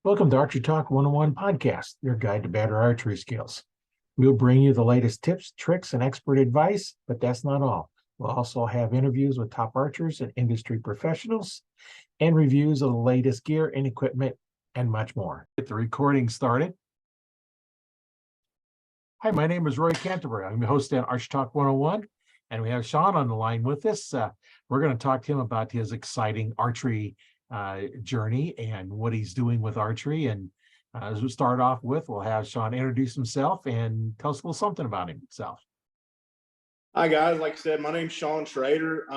Welcome to Archery Talk 101 podcast, your guide to better archery skills. We'll bring you the latest tips, tricks, and expert advice, but that's not all. We'll also have interviews with top archers and industry professionals and reviews of the latest gear and equipment and much more. Get the recording started. Hi, my name is Roy Canterbury. I'm the host at Archery Talk 101, and we have Shaun on the line with us. We're going to talk to him about his exciting archery journey and what he's doing with archery. And as we start off with, we'll have Shaun introduce himself and tell us a little something about himself. Hi guys, like I said, my name's Shaun Schraeder.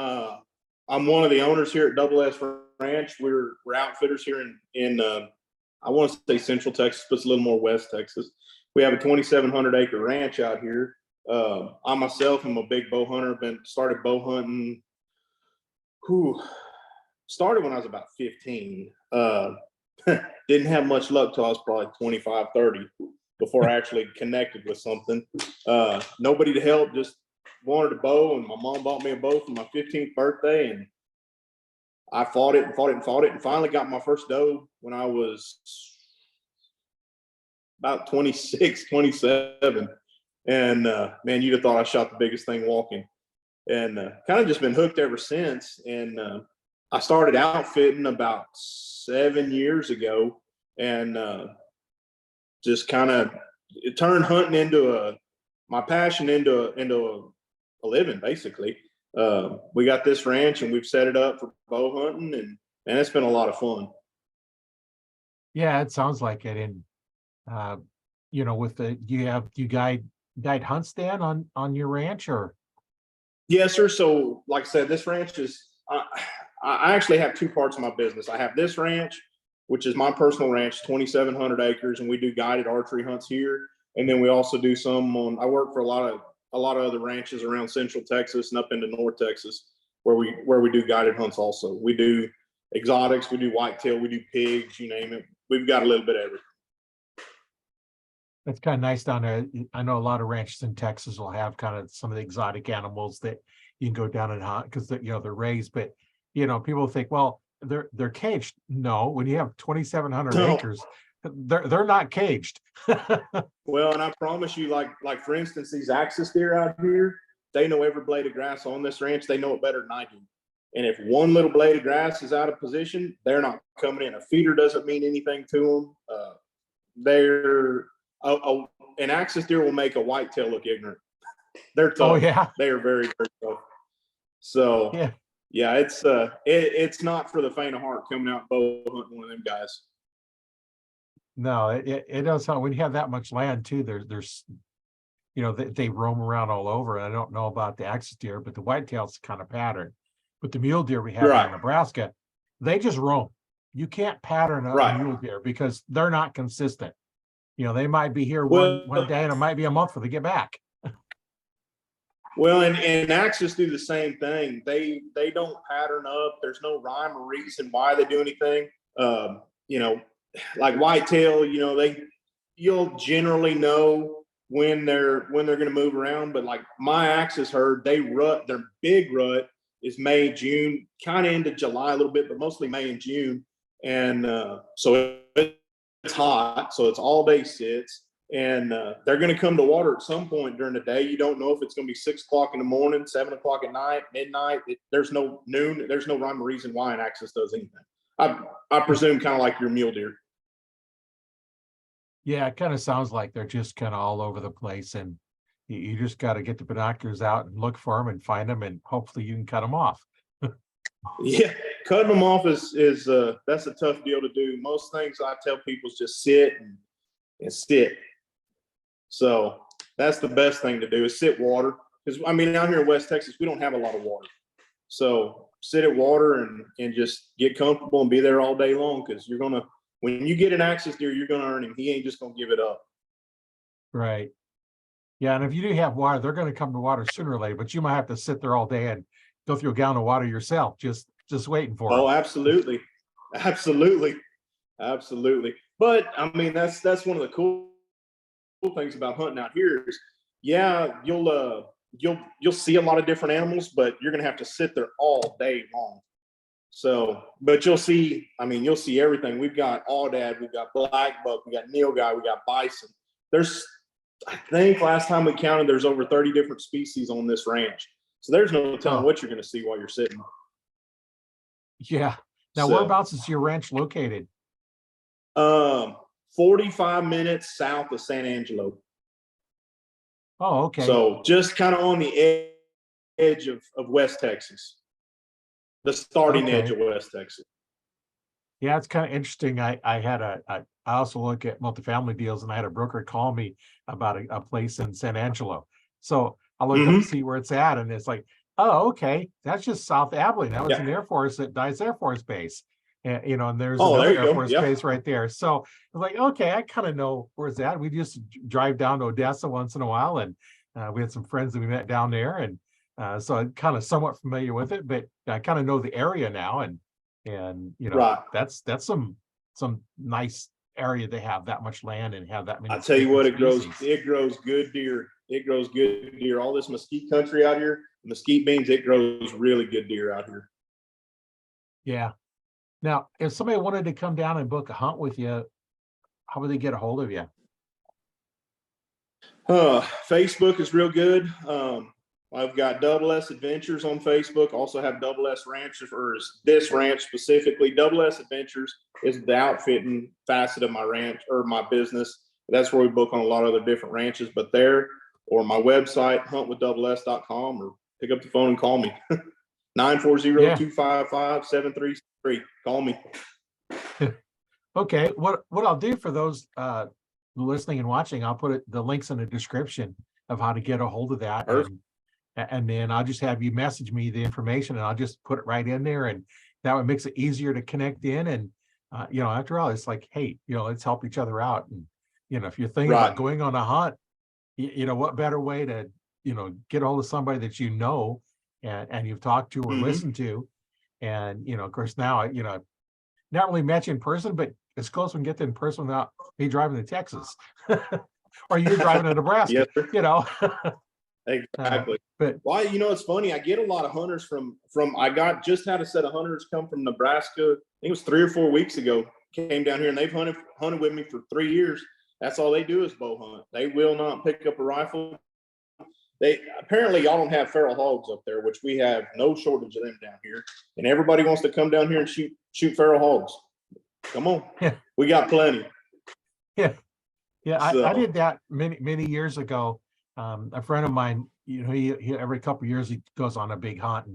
I'm one of the owners here at Double S Ranch. We're outfitters here in I want to say Central Texas, but it's a little more West Texas. We have a 2,700 acre ranch out here. I myself am a big bow hunter. Started bow hunting. Started when I was about 15. Didn't have much luck till I was probably 25, 30 before I actually connected with something. Nobody to help, just wanted a bow, and my mom bought me a bow for my 15th birthday, and I fought it and finally got my first doe when I was about 26, 27. And man, you'd have thought I shot the biggest thing walking. And kind of just been hooked ever since. And I started outfitting about 7 years ago, and just kind of it turned hunting into my passion into a living, basically. We got this ranch and we've set it up for bow hunting, and it's been a lot of fun. Yeah, it sounds like it. And with you guide hunts then on your ranch, or? Yes, sir. So like I said, this ranch is I actually have two parts of my business. I have this ranch, which is my personal ranch, 2,700 acres, and we do guided archery hunts here. And then we also do some I work for a lot of other ranches around Central Texas and up into North Texas where we do guided hunts also. We do exotics, we do whitetail, we do pigs, you name it. We've got a little bit of everything. That's kind of nice down there. I know a lot of ranches in Texas will have kind of some of the exotic animals that you can go down and hunt because they're raised. But people think, well, they're caged. No, when you have 2,700 acres, they're not caged. Well, and I promise you, like for instance, these axis deer out here, they know every blade of grass on this ranch. They know it better than I do. And if one little blade of grass is out of position, they're not coming in. A feeder doesn't mean anything to them. An axis deer will make a whitetail look ignorant. They're tough. Oh yeah, they are very, very tough. So yeah, it's not for the faint of heart coming out bow hunting one of them guys. No, it does sound, when you have that much land too, there's they roam around all over. And I don't know about the axis deer, but the whitetail's kind of pattern. But the mule deer we have in Nebraska, they just roam. You can't pattern a mule deer because they're not consistent. They might be here one day, and it might be a month before they get back. Well, and axis do the same thing. They don't pattern up. There's no rhyme or reason why they do anything. Like whitetail, you'll generally know when they're going to move around. But like my axis herd, their big rut is May, June, kind of into July a little bit, but mostly May and June. And so it's hot, so it's all day sits, and they're going to come to water at some point during the day. You don't know if it's going to be 6 o'clock in the morning, 7 o'clock at night, midnight. There's no noon. There's no rhyme or reason why an axis does anything. I presume kind of like your mule deer. Yeah, it kind of sounds like they're just kind of all over the place, and you just got to get the binoculars out and look for them and find them, and hopefully you can cut them off. Yeah, cutting them off is that's a tough deal to do. Most things I tell people is just sit and sit. So that's the best thing to do is sit water. Because out here in West Texas, we don't have a lot of water. So sit at water and just get comfortable and be there all day long, because when you get an axis deer, you're gonna earn him. He ain't just gonna give it up. Right. Yeah, and if you do have water, they're going to come to water sooner or later, but you might have to sit there all day and go through a gallon of water yourself, just waiting for them. Absolutely. But that's one of the cool things about hunting out here is, you'll see a lot of different animals, but you're gonna have to sit there all day long. So, but you'll see, I mean, you'll see everything. We've got aoudad, we've got black buck, we got nilgai, we got bison. There's, I think last time we counted, there's over 30 different species on this ranch. So there's no telling what you're going to see while you're sitting. Yeah. Now, So, whereabouts is your ranch located? 45 minutes south of San Angelo. Oh, okay. So just kind of on the edge of West Texas, the starting edge of West Texas. Yeah, it's kind of interesting. I also look at multifamily deals, and I had a broker call me about a place in San Angelo. So I looked up to see where it's at, and it's like, oh, okay, that's just South Abilene. That was an Air Force at Dice Air Force Base. And, you know, and there's another Air Force base right there. So I was like, okay, I kind of know where it's at. We used to drive down to Odessa once in a while, and we had some friends that we met down there, and so I'm kind of somewhat familiar with it, but I kind of know the area now, and you know, that's some nice area to have that much land and have that many. I tell you what, it grows good deer. It grows good deer. All this mesquite country out here, mesquite beans, it grows really good deer out here. Yeah. Now, if somebody wanted to come down and book a hunt with you, how would they get a hold of you? Facebook is real good. I've got Double S Adventures on Facebook. Also have Double S Ranchers, or this ranch specifically. Double S Adventures is the outfitting facet of my ranch or my business. That's where we book on a lot of other different ranches. But there, or my website, huntwithdoubles.com, or pick up the phone and call me. 940-255-7363. Call me. Okay. What I'll do for those listening and watching, I'll put the links in the description of how to get a hold of that. And then I'll just have you message me the information, and I'll just put it right in there. And that would makes it easier to connect in. And, you know, after all, it's like, hey, you know, let's help each other out. And, you know, if you're thinking about going on a hunt, you know, what better way to, you know, get a hold of somebody that you know, and you've talked to or listened to. And, you know, of course, now, you know, not really met you in person, but it's close we can get to in person without me driving to Texas or you're driving to Nebraska, you know. Exactly. But well, you know, it's funny. I get a lot of hunters from just had a set of hunters come from Nebraska. I think it was 3 or 4 weeks ago. Came down here, and they've hunted with me for 3 years. That's all they do is bow hunt. They will not pick up a rifle. They apparently, y'all don't have feral hogs up there, which we have no shortage of them down here. And everybody wants to come down here and shoot feral hogs. Come on, we got plenty. Yeah. So, I did that many years ago. A friend of mine, you know, he every couple of years he goes on a big hunt,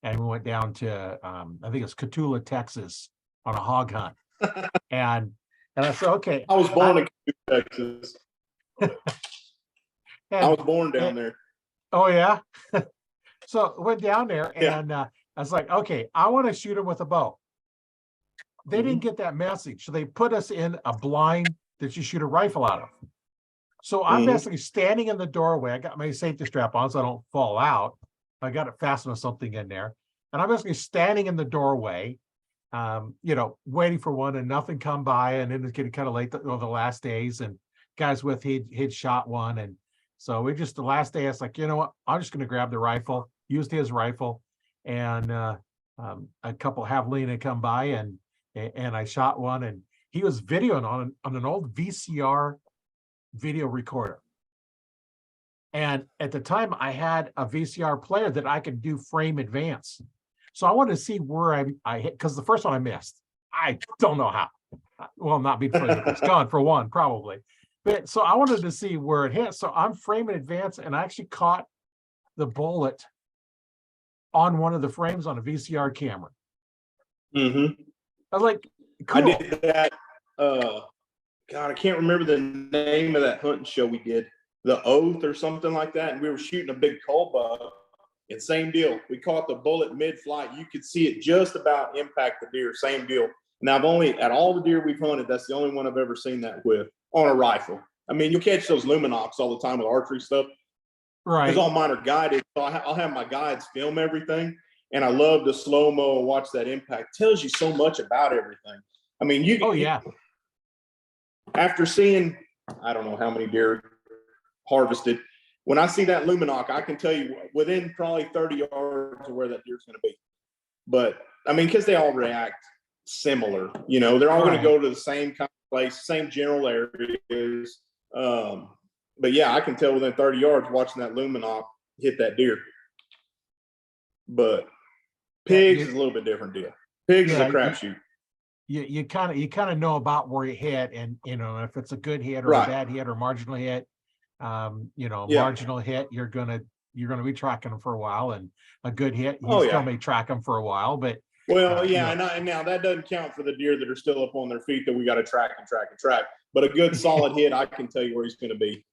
and we went down to I think it's Cotulla, Texas, on a hog hunt. and I said, okay, I was born in Cotulla, Texas. I was born down there. Oh yeah. So went down there, and I was like, okay, I want to shoot him with a bow. They didn't get that message, so they put us in a blind that you shoot a rifle out of. So I'm basically standing in the doorway. I got my safety strap on so I don't fall out. I got it fastened with something in there. And I'm basically standing in the doorway, you know, waiting for one, and nothing come by. And then it's getting kind of late over the last days, and guys with he'd shot one. And so we just, the last day, I was like, you know what, I'm just going to grab the rifle, used his rifle, and a couple javelina come by, and I shot one, and he was videoing on an old VCR video recorder. And at the time I had a VCR player that I could do frame advance. So I wanted to see where I hit, because the first one I missed. I don't know how. Well, not being funny, it's gone for one, probably. But so I wanted to see where it hit. So I'm framing advance, and I actually caught the bullet on one of the frames on a VCR camera. I was like, cool. I did that. God, I can't remember the name of that hunting show we did, The Oath or something like that. And we were shooting a big cull buck, and same deal. We caught the bullet mid-flight. You could see it just about impact the deer. Same deal. Now, at all the deer we've hunted, that's the only one I've ever seen that with on a rifle. I mean, you'll catch those luminox all the time with archery stuff. Right. Because all mine are guided. So I'll have my guides film everything. And I love the slow-mo and watch that impact. It tells you so much about everything. I mean, after seeing, I don't know how many deer harvested, when I see that luminox, I can tell you within probably 30 yards of where that deer's going to be. but I mean, because they all react similar, you know, they're all going to go to the same kind of place, same general areas. But yeah, I can tell within 30 yards watching that luminop hit that deer. But pigs is a little bit different deal. Pigs is a crapshoot. You kind of know about where you hit, and you know if it's a good hit or a bad hit or marginal hit. You know, marginal hit, you're gonna be tracking them for a while, and a good hit, you still may track them for a while, but well, and now that doesn't count for the deer that are still up on their feet that we got to track and track and track. But a good solid hit, I can tell you where he's going to be.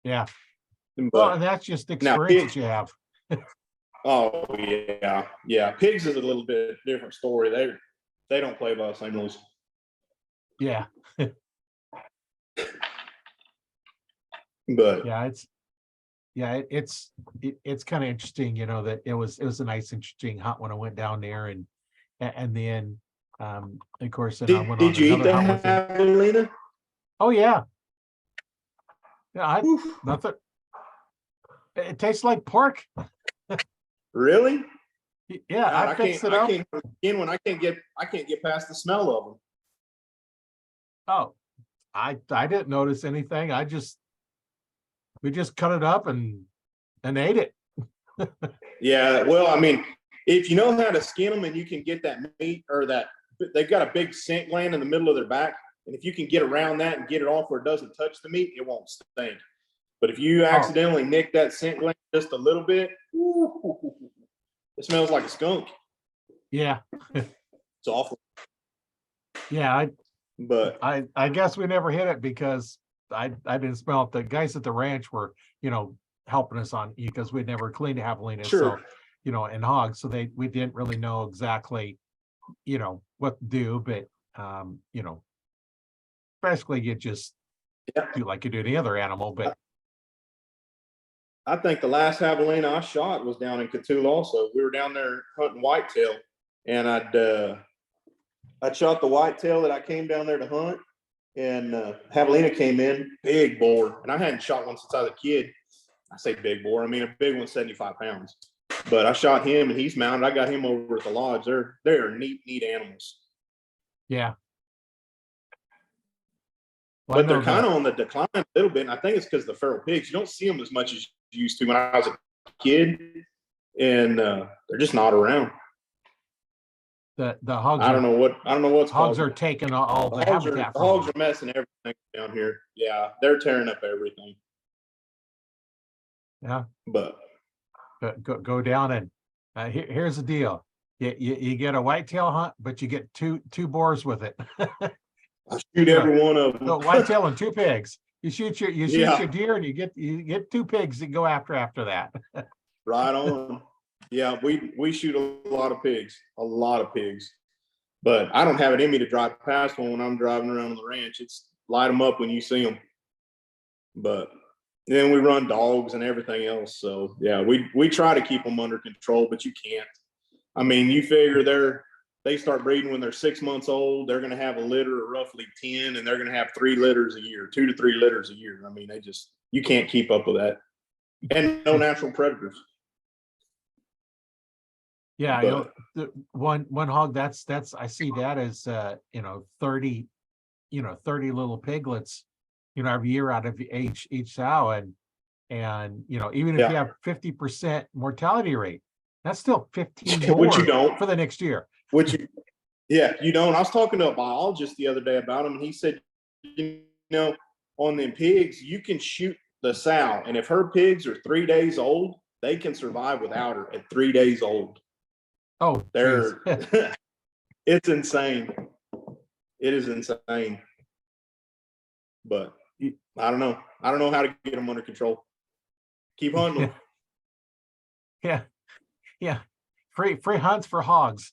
Yeah. But, well, and that's just experience that you have. Oh yeah. Pigs is a little bit different story. They don't play by the same rules. Yeah. But it's kind of interesting, you know, that it was a nice, interesting hunt when I went down there, and then of course, then I went on another hunt with javelina? Oh yeah. Yeah, nothing. It tastes like pork. Really? Yeah, God, I fixed it up. I can't get past the smell of them. Oh, I didn't notice anything. We just cut it up and ate it. Yeah, well, I mean, if you know how to skin them and you can get that meat, or that they've got a big scent gland in the middle of their back, and if you can get around that and get it off where it doesn't touch the meat, it won't stink. But if you accidentally nick that scent gland just a little bit, it smells like a skunk. Yeah. It's awful. Yeah, but I guess we never hit it because I didn't smell it. The guys at the ranch were, you know, helping us on, because we'd never cleaned javelina, so you know, and hogs, so we didn't really know exactly, you know, what to do, but you know, basically you just do like you do any other animal. But I think the last javelina I shot was down in Cthulhu also. We were down there hunting whitetail, and I shot the whitetail that I came down there to hunt, and javelina came in, big boar, and I hadn't shot one since I was a kid. I say big boar, I mean a big one, 75 pounds. But I shot him, and he's mounted. I got him over at the lodge. They're neat animals. Yeah. Well, but they're kind of on the decline a little bit, and I think it's because of the feral pigs. You don't see them as much as you used to when I was a kid, and they're just not around. The hogs. I don't know what's hogs are taking all the habitat. The hogs are messing everything down here. Yeah, they're tearing up everything. Yeah, but go down, and here's the deal: you get a whitetail hunt, but you get two boars with it. I shoot every one of them. So whitetail and two pigs. You shoot your deer, and you get two pigs that go after that. Right on. Yeah, we shoot a lot of pigs, but I don't have it in me to drive past one when I'm driving around on the ranch. It's light them up when you see them. But then we run dogs and everything else. So yeah, we try to keep them under control, but you can't. I mean, you figure they start breeding when they're 6 months old. They're going to have a litter of roughly 10, and they're going to have 3 litters a year, 2 to 3 litters a year. I mean, you can't keep up with that. And no natural predators. Yeah, you know, the one hog that's I see that as 30 little piglets, you know, every year out of each sow, and you know, even if you have 50% mortality rate, that's still 15 more which you don't for the next year. You don't. I was talking to a biologist the other day about him, and he said, you know, on them pigs, you can shoot the sow, and if her pigs are 3 days old, they can survive without her at 3 days old. Oh, it's insane. It is insane. But I don't know. I don't know how to get them under control. Keep hunting them. Yeah. Free hunts for hogs.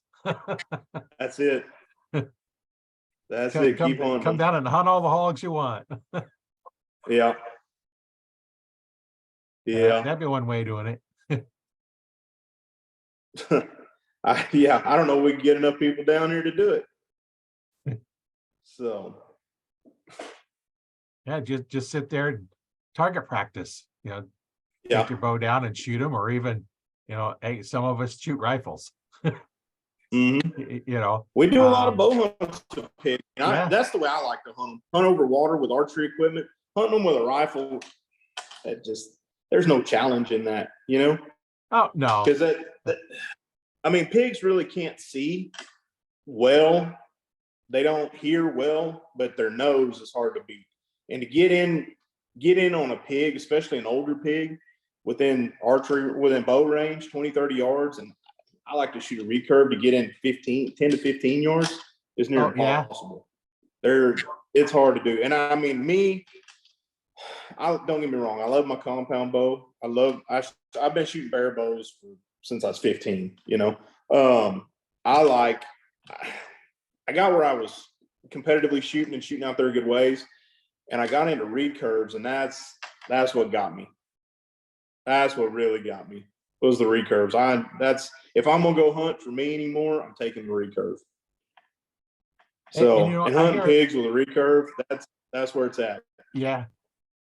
That's it. That's it. Keep hunting. Come down and hunt all the hogs you want. Yeah. That'd be one way of doing it. I don't know if we can get enough people down here to do it. So yeah, just sit there and target practice, you know, take your bow down and shoot them, or even, you know, hey, some of us shoot rifles. Mhm. you know. We do a lot of bow hunts to pig. And Yeah. that's the way I like to hunt them. Hunt over water with archery equipment. Hunting them with a rifle. That just there's no challenge in that, you know. Oh no. Because I mean, pigs really can't see well. They don't hear well, but their nose is hard to beat. And to get in on a pig, especially an older pig, within bow range, 20, 30 yards. And I like to shoot a recurve to get in 10 to 15 yards is near impossible. It's hard to do. And I mean, I don't get me wrong. I love my compound bow. I've been shooting bare bows since I was 15, you know. I got where I was competitively shooting out there good ways. And I got into recurves, and that's what got me. That's what really got me was the recurves. If I'm gonna go hunt for me anymore, I'm taking the recurve. So and hunting pigs with a recurve, that's where it's at. Yeah.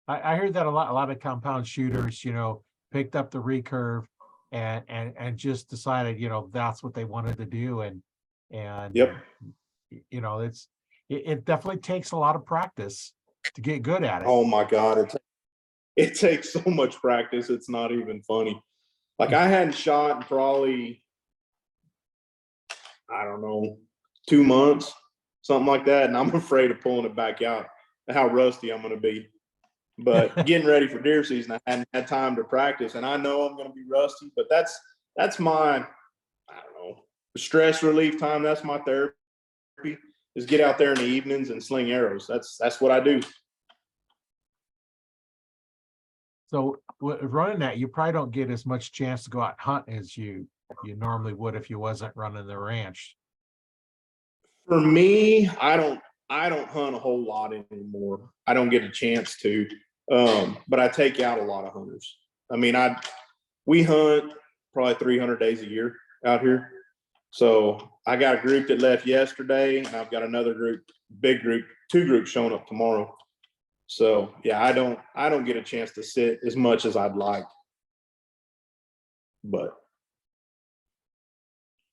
I heard that a lot of compound shooters, you know, picked up the recurve and just decided, you know, that's what they wanted to do. And Yep. you know, it definitely takes a lot of practice to get good at it. Oh my God. It takes so much practice. It's not even funny. Like I hadn't shot in probably, I don't know, 2 months, something like that. And I'm afraid of pulling it back out, how rusty I'm going to be. But getting ready for deer season, I hadn't had time to practice, and I know I'm going to be rusty. But that's my, I don't know, stress relief time. That's my therapy. Is get out there in the evenings and sling arrows. That's what I do. So running that, you probably don't get as much chance to go out and hunt as you normally would if you wasn't running the ranch. For me, I don't hunt a whole lot anymore. I don't get a chance to. But I take out a lot of hunters. I mean, we hunt probably 300 days a year out here. So I got a group that left yesterday, and I've got another group, big group, 2 groups showing up tomorrow. So yeah, I don't get a chance to sit as much as I'd like. But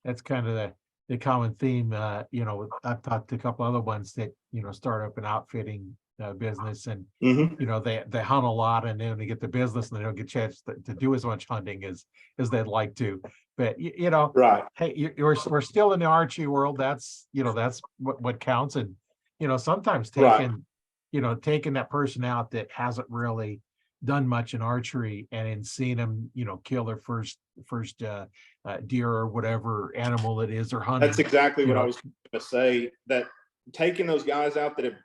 that's kind of the common theme. You know, I've talked to a couple other ones that, you know, start up an outfitting business, and you know, they hunt a lot, and then they get the business and they don't get a chance to do as much hunting as they'd like to. But you know, right. Hey, we're still in the archery world. That's, you know, that's what counts. And you know, sometimes taking that person out that hasn't really done much in archery and in seeing them, you know, kill their first deer or whatever animal it is, or hunting. That's exactly what I was going to say. That taking those guys out that have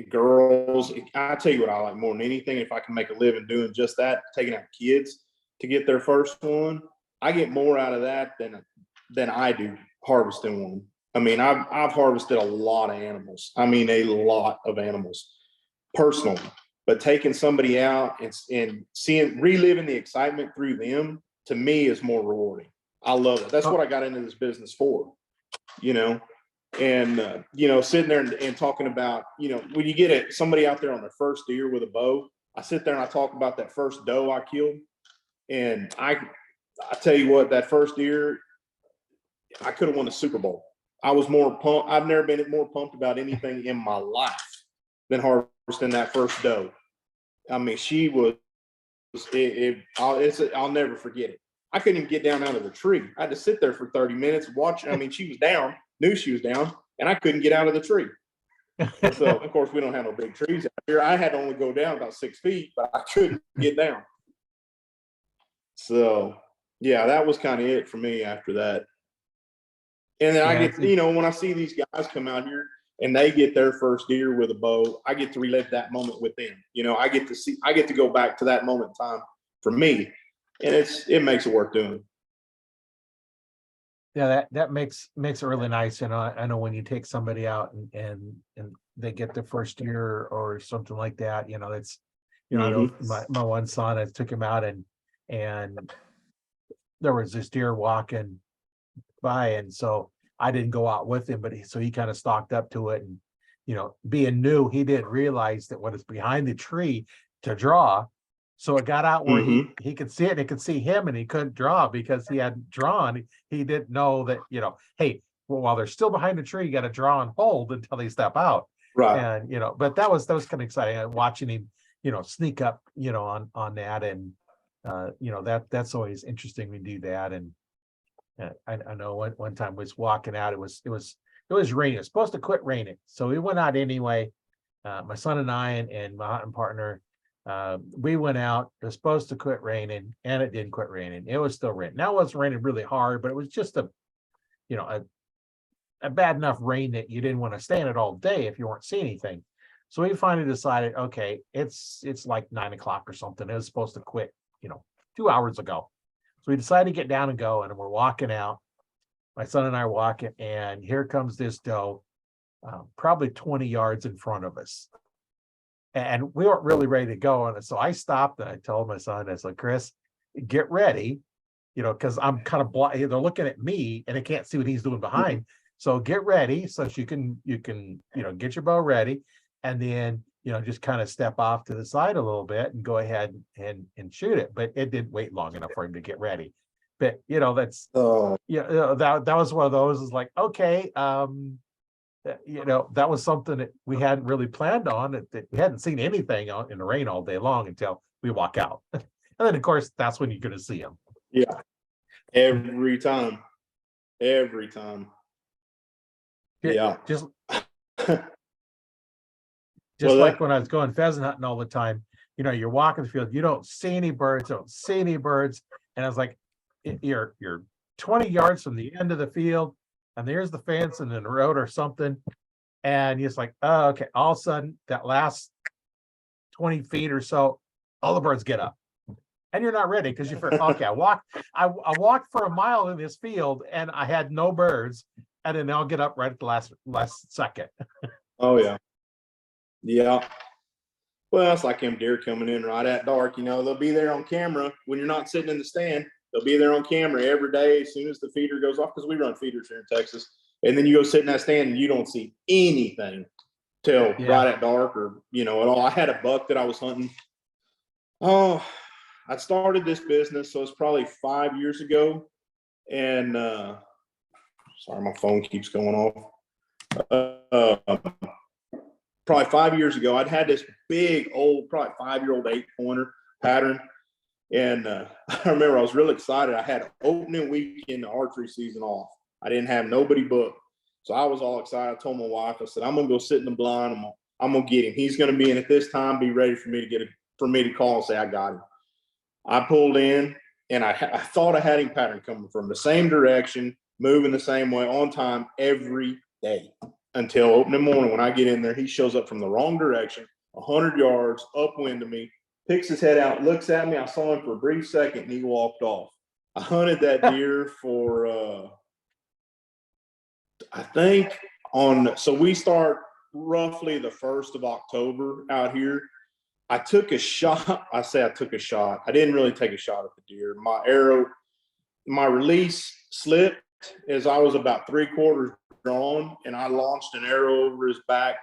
girls, I tell you what I like more than anything. If I can make a living doing just that, taking out kids to get their first one, I get more out of that than I do harvesting one. I mean, I've harvested a lot of animals. I mean, a lot of animals personally. But taking somebody out and reliving the excitement through them, to me, is more rewarding. I love it. That's what I got into this business for, you know. And you know, sitting there and talking about, you know, when you get somebody out there on their first deer with a bow, I sit there and I talk about that first doe I killed, and I tell you what, that first deer, I could have won a Super Bowl. I was more pumped. I've never been more pumped about anything in my life than harvesting that first doe. I mean, she was. I'll never forget it. I couldn't even get down out of the tree. I had to sit there for 30 minutes watching. I mean, she was down, knew she was down, and I couldn't get out of the tree. So, of course, we don't have no big trees out here. I had to only go down about 6 feet, but I couldn't get down. So, yeah, that was kind of it for me after that. And then I get, you know, when I see these guys come out here and they get their first deer with a bow, I get to relive that moment with them. You know, I get to go back to that moment in time for me, and it makes it worth doing. Yeah, that makes it really nice. And I know when you take somebody out and they get their first deer or something like that, you know, it's, you know, I know my one son, I took him out and there was this deer walking by, and so I didn't go out with him, but he kind of stalked up to it, and you know, being new, he didn't realize that what is behind the tree to draw. So it got out where he could see it, and it could see him, and he couldn't draw because he hadn't drawn. He didn't know that, you know, hey, while they're still behind the tree, you got to draw and hold until they step out. Right. And, but that was kind of exciting, watching him, sneak up, on that. And, that's always interesting. We do that. And I know one time was walking out, it was raining. It was supposed to quit raining. So we went out anyway. My son and I and my hunting partner, we went out. It was supposed to quit raining, and it didn't quit raining. It was still raining. Now it wasn't raining really hard, but it was just a bad enough rain that you didn't want to stay in it all day if you weren't seeing anything. So we finally decided, okay, it's like 9 o'clock or something. It was supposed to quit, 2 hours ago. So we decided to get down and go, and we're walking out. My son and I are walking, and here comes this doe, probably 20 yards in front of us. And we weren't really ready to go. And so I stopped and I told my son, I said, Chris, get ready, because I'm kind of blind. They're looking at me and I can't see what he's doing behind. So get ready so that you can, get your bow ready. And then, just kind of step off to the side a little bit and go ahead and shoot it. But it didn't wait long enough for him to get ready. But, that's, that was one of those, is like, okay, that was something that we hadn't really planned on, that we hadn't seen anything in the rain all day long until we walk out. And then, of course, that's when you're going to see them. Yeah. Every time. Yeah. Just Well, like when I was going pheasant hunting all the time, you're walking the field, you don't see any birds. And I was like, you're 20 yards from the end of the field, and there's the fence and then the road or something. And you're just like, oh, okay. All of a sudden, that last 20 feet or so, all the birds get up. And you're not ready because okay, I walked for a mile in this field and I had no birds. And then they'll get up right at the last second. Oh, yeah. Yeah. Well, it's like them deer coming in right at dark. They'll be there on camera when you're not sitting in the stand. They'll be there on camera every day as soon as the feeder goes off, because we run feeders here in Texas. And then you go sit in that stand and you don't see anything till right at dark, or, at all. I had a buck that I was hunting. Oh, I started this business, so it's probably 5 years ago. And sorry, my phone keeps going off. Probably 5 years ago, I'd had this big old, probably 5-year-old 8-pointer pattern. And I remember I was real excited. I had opening weekend, the archery season off. I didn't have nobody booked. So I was all excited. I told my wife, I said, I'm going to go sit in the blind. I'm going to get him. He's going to be in at this time, be ready for me to call and say, I got him. I pulled in, and I thought I had him pattern coming from the same direction, moving the same way, on time every day, until opening morning. When I get in there, he shows up from the wrong direction, 100 yards upwind of me, picks his head out, looks at me. I saw him for a brief second, and he walked off. I hunted that deer for, I think so we start roughly the 1st of October out here. I took a shot. I say I took a shot. I didn't really take a shot at the deer. My release slipped as I was about 3/4 drawn, and I launched an arrow over his back,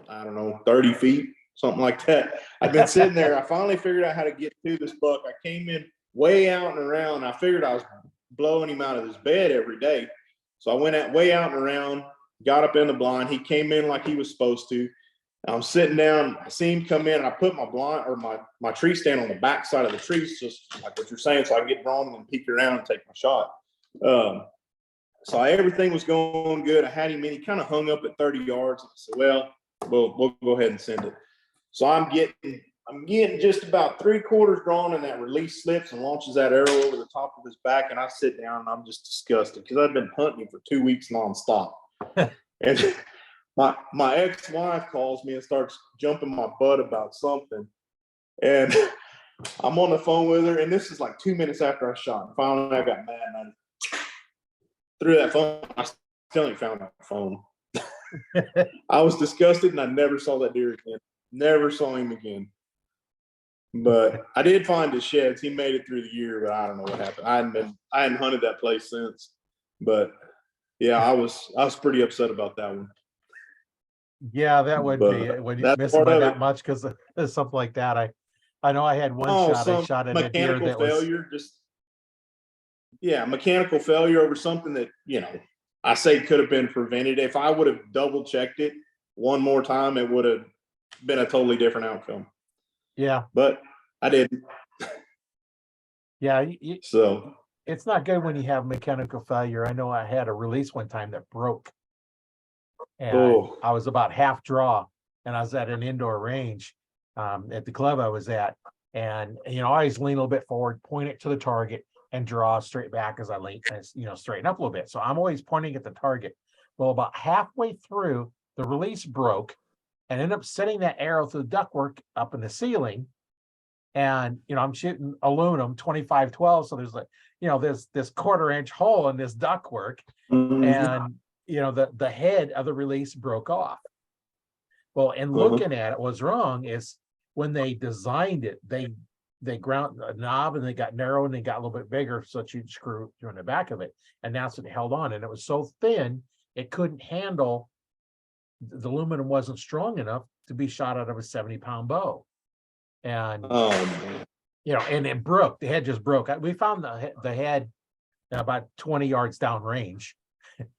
I don't know, 30 feet, something like that. I've been sitting there. I finally figured out how to get to this buck. I came in way out and around. I figured I was blowing him out of his bed every day. So I went way out and around, got up in the blind. He came in like he was supposed to. I'm sitting down. I see him come in, and I put my blind, or my tree stand on the back side of the trees, just like what you're saying, so I can get drawn and peek around and take my shot. So everything was going good. I had him in. He kind of hung up at 30 yards. I said, well, we'll go ahead and send it. So I'm getting just about 3/4 drawn, and that release slips and launches that arrow over the top of his back. And I sit down, and I'm just disgusted because I've been hunting him for 2 weeks nonstop. And my ex-wife calls me and starts jumping my butt about something. And I'm on the phone with her, and this is like 2 minutes after I shot. And finally, I got mad, and I threw that phone. I still ain't found that phone. I was disgusted, and I never saw that deer again. Never saw him again. But I did find his sheds. He made it through the year, but I don't know what happened. I hadn't hunted that place since. But yeah, I was pretty upset about that one. Yeah, that would be when you miss it by that much, because there's something like that. I know I had one shot. I shot at a deer that failure, mechanical failure over something that, I say could have been prevented. If I would have double checked it one more time, it would have been a totally different outcome. Yeah. But I didn't. Yeah. So It's not good when you have mechanical failure. I know I had a release one time that broke, and I was about half draw, and I was at an indoor range at the club I was at. And, I always lean a little bit forward, point it to the target, and draw straight back as I lean, straighten up a little bit. So I'm always pointing at the target. Well, about halfway through, the release broke and ended up sending that arrow through the ductwork up in the ceiling. And, I'm shooting aluminum 25-12. So there's like, this 1/4-inch hole in this ductwork. And, the head of the release broke off. Well, and looking at it, what's wrong is when they designed it, they ground a knob and they got narrow and they got a little bit bigger so that you'd screw through in the back of it. And that's what held on. And it was so thin, it couldn't handle, the aluminum wasn't strong enough to be shot out of a 70-pound bow. And, and it broke. The head just broke. We found the head about 20 yards down range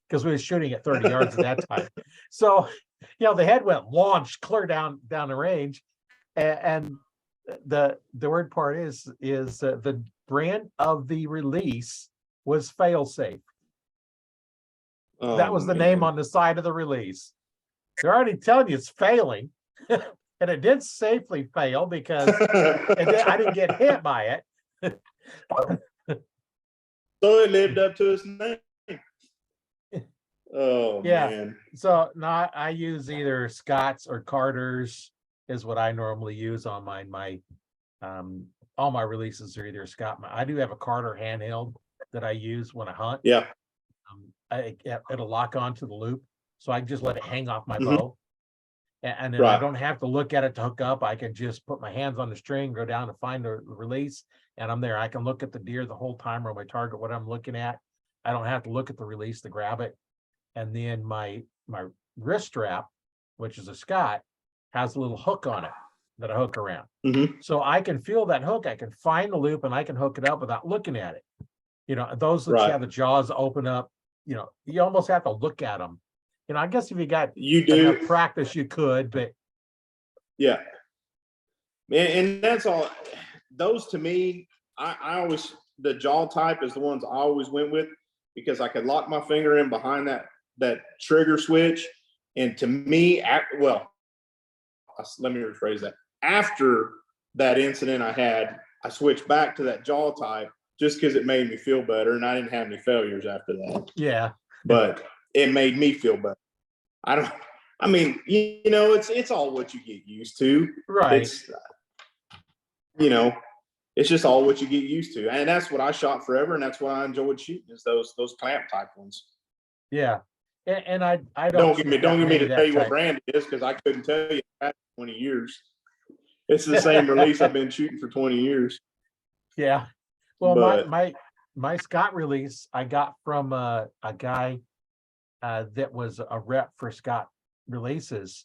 because we were shooting at 30 yards at that time. So, the head went launched clear down the range. And the word part is the brand of the release was fail safe. That was the name on the side of the release. They're already telling you it's failing. And it did safely fail because I didn't get hit by it. So it lived up to its name. Oh, yeah. Man. So now I use either Scott's or Carter's is what I normally use on mine. All my releases are either Scott. I do have a Carter handheld that I use when I hunt. Yeah. It'll lock onto the loop, so I just let it hang off my bow. And then I don't have to look at it to hook up. I can just put my hands on the string, go down and find the release, and I'm there. I can look at the deer the whole time, or my target, what I'm looking at. I don't have to look at the release to grab it. And then my wrist strap, which is a Scott, has a little hook on it that I hook around. So I can feel that hook. I can find the loop and I can hook it up without looking at it. Those that have the jaws open up, you almost have to look at them. I guess if you got enough practice, you could, but yeah. And that's all. Those to me, I always, the jaw type is the ones I always went with because I could lock my finger in behind that trigger switch. And to me, let me rephrase that. After that incident I had, I switched back to that jaw type just because it made me feel better, and I didn't have any failures after that. Yeah. But it made me feel better. It's all what you get used to. Right. It's just all what you get used to. And that's what I shot forever, and that's what I enjoyed shooting is those clamp type ones. Yeah. And I don't get me to tell you what brand it is because I couldn't tell you that 20 years. It's the same release I've been shooting for 20 years. Yeah. Well, my Scott release I got from a guy that was a rep for Scott releases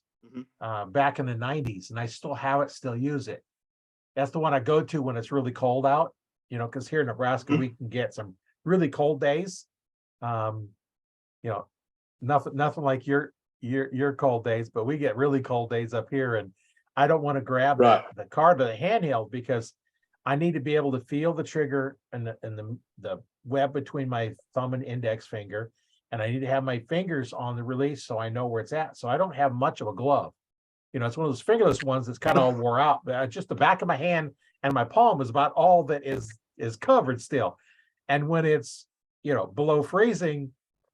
back in the 90s, and I still have it, still use it. That's the one I go to when it's really cold out, because here in Nebraska we can get some really cold days. Nothing like your cold days, but we get really cold days up here, and I don't want to grab the card or the handheld because I need to be able to feel the trigger and the web between my thumb and index finger, and I need to have my fingers on the release so I know where it's at. So I don't have much of a glove. It's one of those fingerless ones that's kind of all wore out. But just the back of my hand and my palm is about all that is covered still. And when it's below freezing,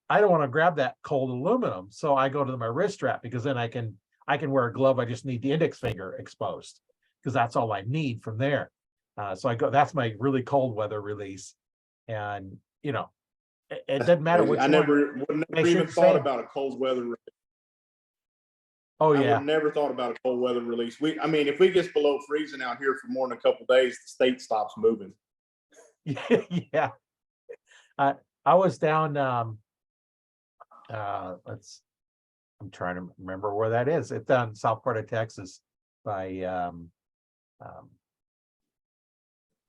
I don't want to grab that cold aluminum. So I go to my wrist strap because then I can wear a glove. I just need the index finger exposed because that's all I need from there. So that's my really cold weather release. And, it doesn't matter what I never even thought about a cold weather release. Oh, yeah. I would never thought about a cold weather release. If we get below freezing out here for more than a couple of days, the state stops moving. Yeah. I was down, I'm trying to remember where that is. It's down south part of Texas by,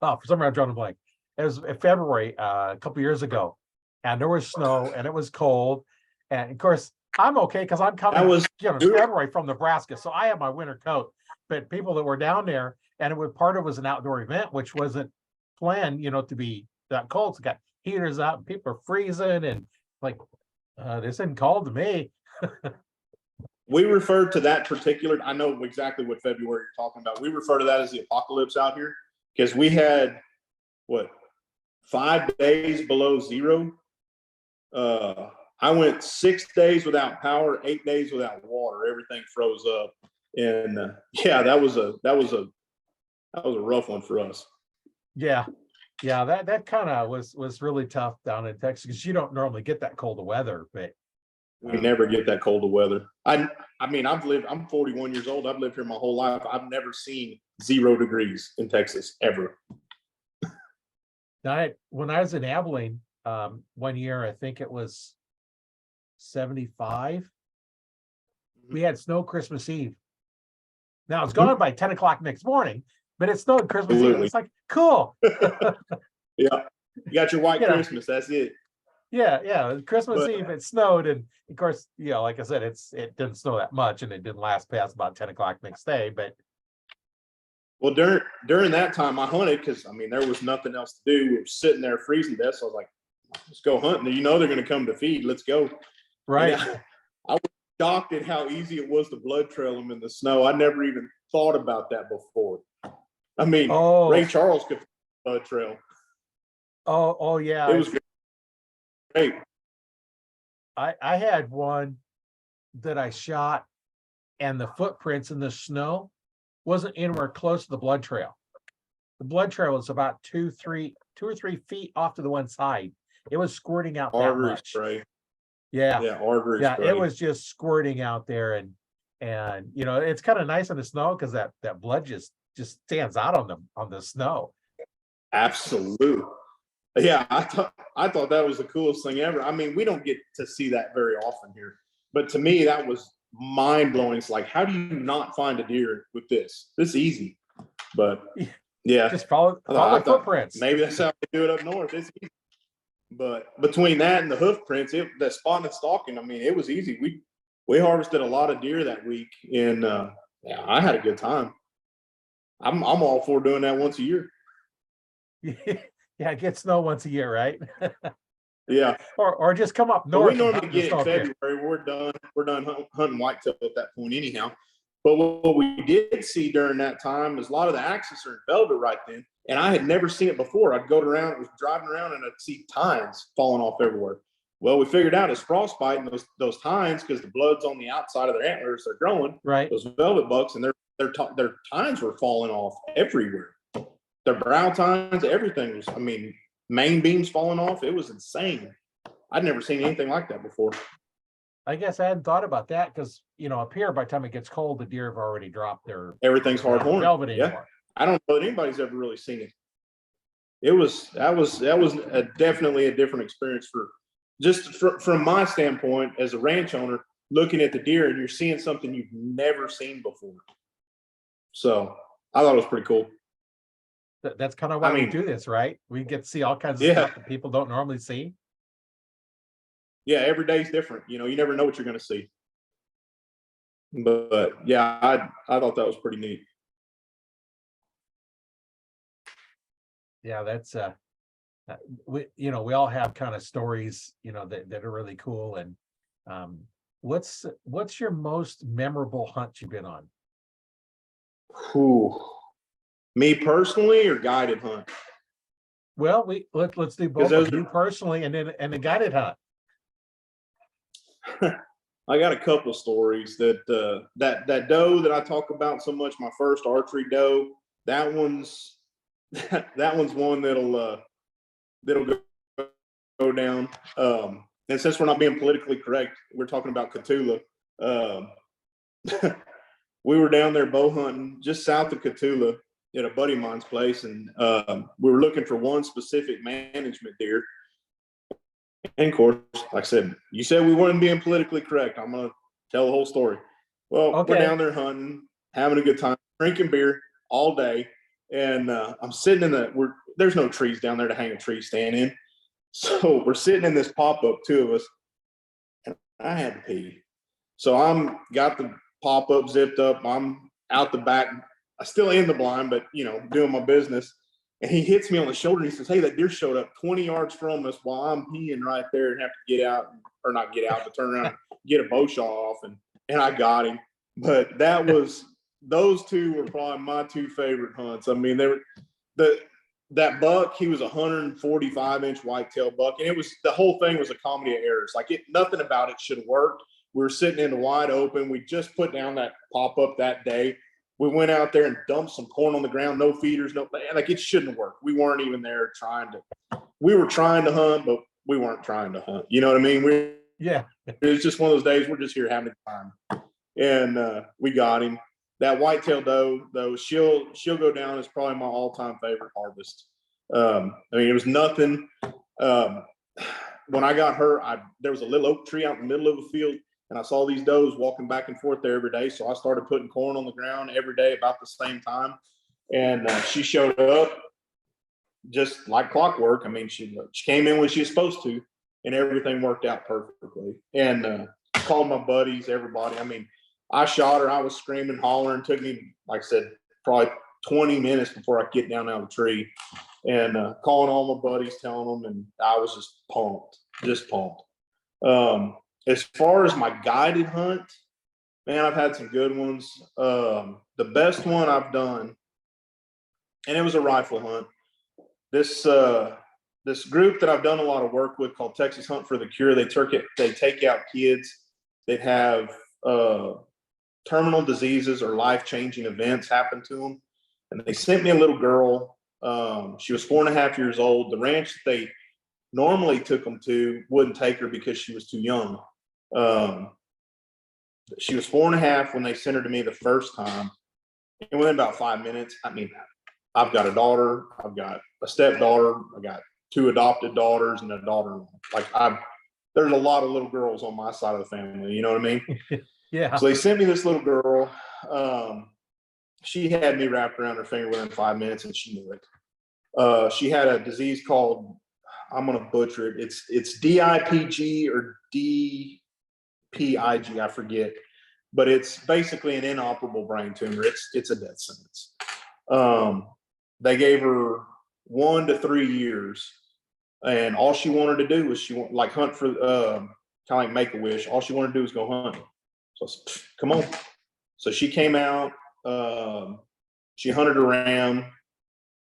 for some reason I'm drawing a blank. It was in February, a couple years ago. and there was snow and it was cold. And of course, I'm okay because I'm That coming, was February from Nebraska, so I have my winter coat. But people that were down there, and it was part of it was an outdoor event, which wasn't planned, to be that cold. So it got heaters out, and people are freezing, and like, this isn't cold to me. we refer to that particular, I know exactly what February you're talking about. We refer to that as the apocalypse out here because we had what, 5 days below zero. I went 6 days without power, 8 days without water. Everything froze up, and yeah, that was a rough one for us. Yeah, that kind of was really tough down in Texas because you don't normally get that cold of weather, but We never get that cold of weather. I mean, I'm 41 years old. I've lived here my whole life. I've never seen 0 degrees in Texas ever. when I was in Abilene, one year, I think it was 75. We had snow Christmas Eve. Now it's gone by 10 o'clock next morning, but it snowed Christmas Eve. Absolutely. It's like, cool. Yeah, you got your white You know. Christmas. That's it. Yeah. Christmas But- Eve, it snowed. And of course, like I said, it didn't snow that much and it didn't last past about 10 o'clock next day. But Well, during that time, I hunted because I mean there was nothing else to do. We were sitting there freezing to death. So I was like, "Let's go hunting." They're going to come to feed. Let's go. right. And I was shocked at how easy it was to blood trail them in the snow. I never even thought about that before. I mean, Ray Charles could blood trail. Oh yeah. It was great. I had one that I shot, and the footprints in the snow wasn't anywhere close to the blood trail. The blood trail was about 2 or 3 feet off to the one side. It was squirting out that Artery much. spray. Yeah, Yeah, artery yeah, spray. it was just squirting out there, and it's kind of nice in the snow because that blood just stands out on the snow. Absolutely. Yeah, I thought that was the coolest thing ever. I mean, we don't get to see that very often here, but to me that was mind blowing. It's like, how do you not find a deer with this? This is easy, but yeah, Just follow the footprints. Maybe that's how they do it up north. It's easy. But between that and the hoof prints, that spotting and stalking, I mean, it was easy. We harvested a lot of deer that week, and yeah, I had a good time. I'm all for doing that once a year. Yeah, get snow once a year, right? Yeah. Or just come up But north. we normally get it in February. We're done hunting whitetail at that point anyhow. But what we did see during that time is a lot of the axis are in velvet right then. And I had never seen it before. I'd go around, was driving around, and I'd see tines falling off everywhere. Well, we figured out it's frostbite, and those tines, because the blood's on the outside of their antlers, they're growing. Right. Those velvet bucks, and their tines were falling off everywhere. Their brow tines, everything was. I mean, main beams falling off. It was insane. I'd never seen anything like that before. I guess I hadn't thought about that because up here, by the time it gets cold, the deer have already dropped their Everything's hard horn. velvet Yeah. anymore. I don't know that anybody's ever really seen it. That was definitely a different experience from my standpoint as a ranch owner, looking at the deer and you're seeing something you've never seen before. So I thought it was pretty cool. That's kind of why we do this, right? We get to see all kinds of stuff that people don't normally see. Yeah, every day's different. You never know what you're going to see. But yeah, I thought that was pretty neat. Yeah, that's we all have kind of stories, that are really cool. And what's your most memorable hunt you've been on? Whew. Me personally or guided hunt? Well, let's do both. You personally, and then the guided hunt. I got a couple stories that doe that I talk about so much. My first archery doe. That one's one that'll go down. And since we're not being politically correct, we're talking about Cotulla. We were down there bow hunting just south of Cotulla at a buddy of mine's place, and we were looking for one specific management deer. And of course, like I said, you said we weren't being politically correct. I'm going to tell the whole story. Well, We're down there hunting, having a good time, drinking beer all day. And I'm sitting there's no trees down there to hang a tree stand in. So we're sitting in this pop-up, two of us, and I had to pee. So I'm got the pop-up zipped up. I'm out the back. I'm still in the blind, but doing my business. And he hits me on the shoulder and he says, "Hey, that deer showed up 20 yards from us while I'm peeing right there and have to get out, or not get out, but turn around and get a bow shot off." And I got him. But those two were probably my two favorite hunts. I mean, that buck, he was a 145-inch whitetail buck, and the whole thing was a comedy of errors. Like nothing about it should have worked. We were sitting in the wide open. We just put down that pop-up that day. We went out there and dumped some corn on the ground, no feeders, it shouldn't have worked. We weren't even there we were trying to hunt, but we weren't trying to hunt. You know what I mean? Yeah. It was just one of those days we're just here having a time. And we got him. That whitetail doe, though, she'll go down as probably my all-time favorite harvest. I mean, it was nothing. When I got her, there was a little oak tree out in the middle of the field, and I saw these does walking back and forth there every day. So I started putting corn on the ground every day about the same time. And she showed up just like clockwork. I mean, she came in when she was supposed to, and everything worked out perfectly. And called my buddies, everybody. I mean, I shot her. I was screaming, hollering. Took me, like I said, probably 20 minutes before I get down out of the tree. And calling all my buddies, telling them, and I was just pumped. As far as my guided hunt, man, I've had some good ones. The best one I've done, and it was a rifle hunt. This group that I've done a lot of work with called Texas Hunt for the Cure, they take out kids that have terminal diseases or life-changing events happen to them. And they sent me a little girl. She was 4.5 years old. The ranch that they normally took them to wouldn't take her because she was too young. She was 4.5 when they sent her to me the first time. And within about 5 minutes, I mean, I've got a daughter, I've got a stepdaughter, I got 2 adopted daughters and a daughter. There's a lot of little girls on my side of the family, you know what I mean? Yeah. So they sent me this little girl. She had me wrapped around her finger within 5 minutes, and she knew it. She had a disease called, I'm going to butcher it. It's DIPG or DPIG, I forget, but it's basically an inoperable brain tumor. It's a death sentence. They gave her 1 to 3 years, and all she wanted to do was hunt for kind of like Make-A-Wish. All she wanted to do was go hunt. So I said, come on. So she came out. She hunted a ram,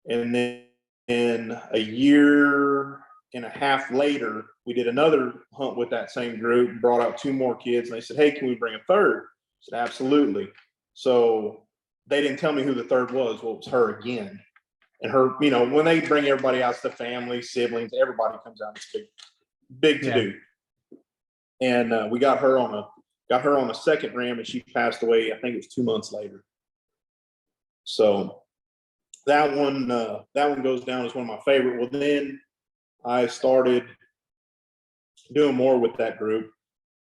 and then a year and a half later, we did another hunt with that same group, brought out 2 more kids, and they said, "Hey, can we bring a third?" I said, "Absolutely." So they didn't tell me who the third was. Well, it was her again. And her, when they bring everybody out, it's the family, siblings, everybody comes out. It's big to do. And we got her on a second ram, and she passed away. I think it was 2 months later. So that one goes down as one of my favorite. Well, then I started doing more with that group,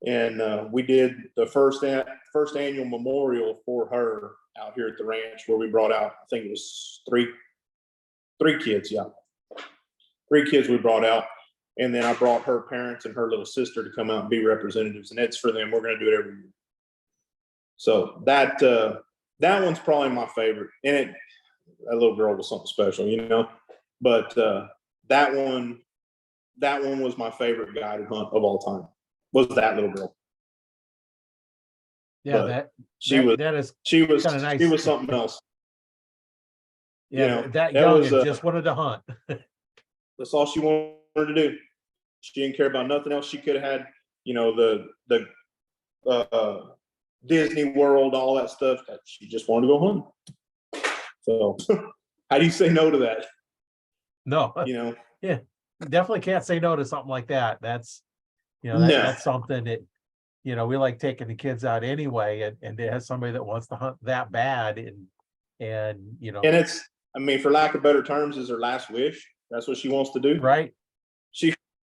and we did the first annual memorial for her out here at the ranch, where we brought out, I think it was three kids. Yeah. 3 kids we brought out. And then I brought her parents and her little sister to come out and be representatives, and it's for them. We're going to do it every year. So that one's probably my favorite. And that little girl was something special, but that one was my favorite guided hunt of all time, was that little girl. Yeah. But she was kind of nice. She was something else. Yeah. That young and just wanted to hunt. That's all she wanted to do. She didn't care about nothing else. She could have had, the Disney World, all that stuff. She just wanted to go hunt. So how do you say no to that? No. Yeah, definitely can't say no to something like that. That's that's something that we like taking the kids out anyway, and it has somebody that wants to hunt that bad, and it's, I mean, for lack of better terms, is her last wish. That's what she wants to do. Right.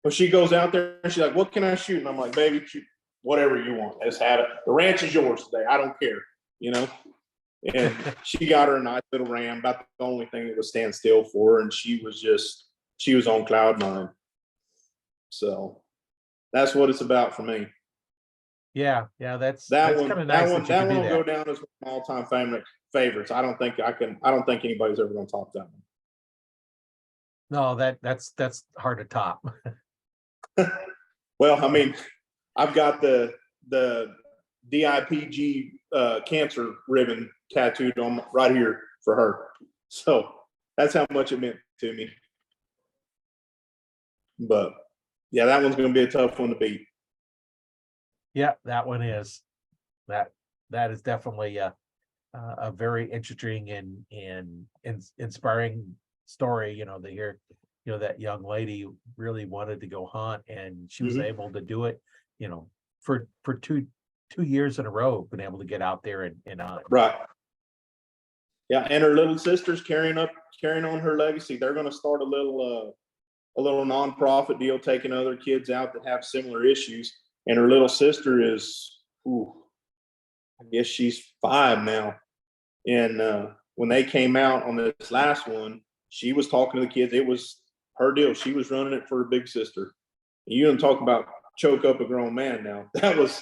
When she goes out there and she's like, "What can I shoot?" And I'm like, "Baby, shoot whatever you want. Let's have it. The ranch is yours today. I don't care." And she got her a nice little ram, about the only thing that would stand still for her. And she was on cloud 9. So that's what it's about for me. Yeah, that's kind of nice that you That can one do will go that. down as one of my all-time favorites. I don't think anybody's ever going to top that No, that's hard to top. one. Well, I mean, I've got the DIPG cancer ribbon tattooed on right here for her. So that's how much it meant to me. But yeah, that one's going to be a tough one to beat. Yeah, that one is that is definitely a very interesting and inspiring story. To hear, that young lady really wanted to go hunt, and she was able to do it. For 2 years in a row, been able to get out there and hunt. Right. Yeah, and her little sister's carrying on her legacy. They're going to start a little nonprofit deal, taking other kids out that have similar issues. And her little sister is, I guess she's 5 now. And when they came out on this last one, she was talking to the kids. It was her deal. She was running it for her big sister. You don't talk about choke up a grown man now. That was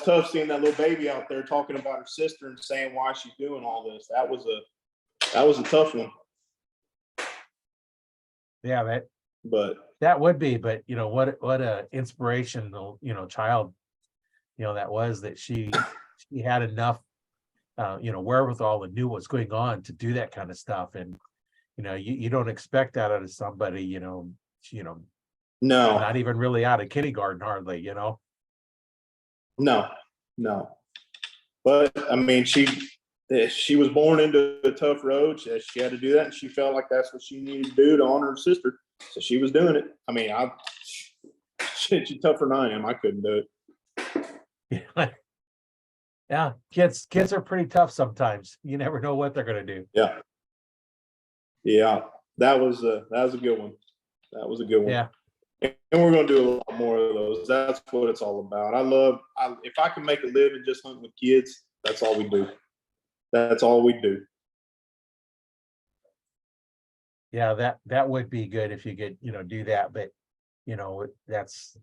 tough, seeing that little baby out there talking about her sister and saying why she's doing all this. That was a tough one. Yeah, But that would be, but what a inspirational, child, that was, that she had enough, wherewithal and knew what's going on to do that kind of stuff. And, you don't expect that out of somebody, no, not even really out of kindergarten, hardly, no. But I mean, she was born into a tough road. She had to do that, and she felt like that's what she needed to do to honor her sister. So she was doing it. I mean, she's tougher than I am. I couldn't do it. Yeah, kids are pretty tough sometimes. You never know what they're gonna do. Yeah, that was a good one. That was a good one. Yeah. And we're going to do a lot more of those. That's what it's all about. If I can make a living just hunting with kids, that's all we do. That's all we do. Yeah, that would be good if you could, do that. But, that's,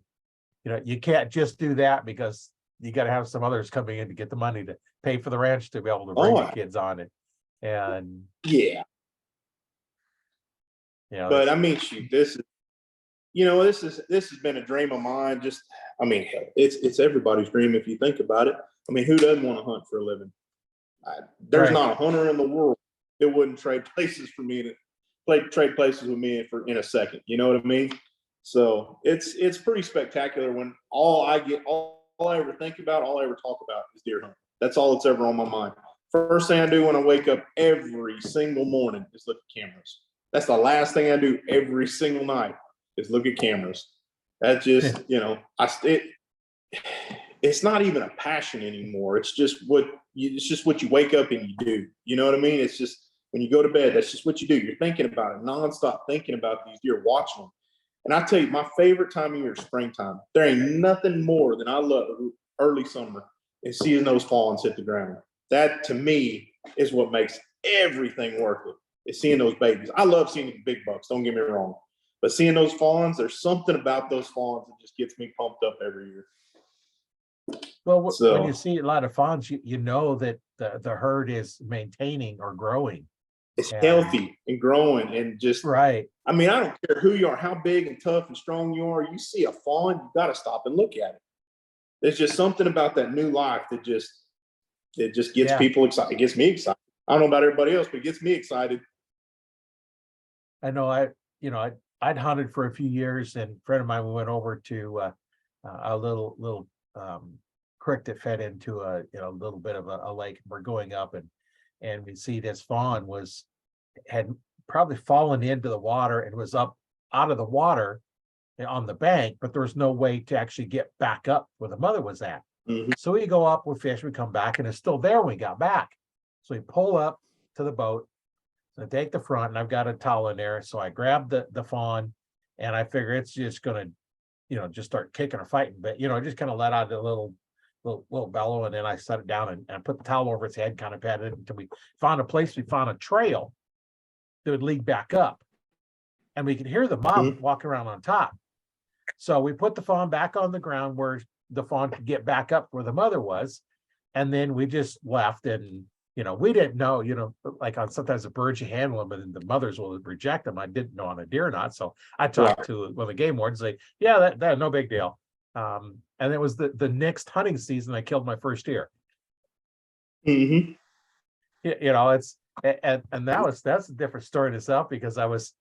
you can't just do that, because you got to have some others coming in to get the money to pay for the ranch to be able to bring the kids on it. And yeah. But I mean, shoot, this has been a dream of mine. Just, I mean, hell, it's everybody's dream if you think about it. I mean, who doesn't want to hunt for a living? There's not a hunter in the world that wouldn't trade places for me trade places with me in a second. You know what I mean? So it's pretty spectacular when all I ever think about, all I ever talk about is deer hunting. That's all that's ever on my mind. First thing I do when I wake up every single morning is look at cameras. That's the last thing I do every single night is look at cameras. That just, it's not even a passion anymore. It's just what you wake up and you do. You know what I mean? It's just when you go to bed, that's just what you do. You're thinking about it nonstop, thinking about these deer, watching them. And I tell you, my favorite time of year is springtime. There ain't nothing more than I love early summer and seeing those fawns hit the ground. That to me is what makes everything worth it. Is seeing those babies. I love seeing the big bucks, don't get me wrong. But seeing those fawns, there's something about those fawns that just gets me pumped up every year. Well, when you see a lot of fawns, you know that the herd is maintaining or growing. It's healthy and growing and just right. I mean, I don't care who you are, how big and tough and strong you are. You see a fawn, you got to stop and look at it. There's just something about that new life that just gets people excited. It gets me excited. I don't know about everybody else, but it gets me excited. I know I'd hunted for a few years, and a friend of mine went over to a little creek that fed into a little bit of a lake. We're going up, and we see this fawn had probably fallen into the water and was up out of the water on the bank, but there was no way to actually get back up where the mother was at. Mm-hmm. So we go up with fish, we come back, and it's still there when we got back. So we pull up to the boat, I take the front, and I've got a towel in there. So I grab the fawn, and I figure it's just gonna, just start kicking or fighting. But just kind of let out a little bellow, and then I set it down and put the towel over its head, kind of patted it until we found a trail that would lead back up, and we could hear the mom walking around on top. So we put the fawn back on the ground where the fawn could get back up where the mother was. And then we just left, and, we didn't know, like on sometimes the birds you handle them and the mothers will reject them. I didn't know on a deer or not. So I talked Right. to one of the game wardens, say, yeah, that no big deal. And it was the next hunting season I killed my first deer. Mm-hmm. It's and that's a different story in itself, because I was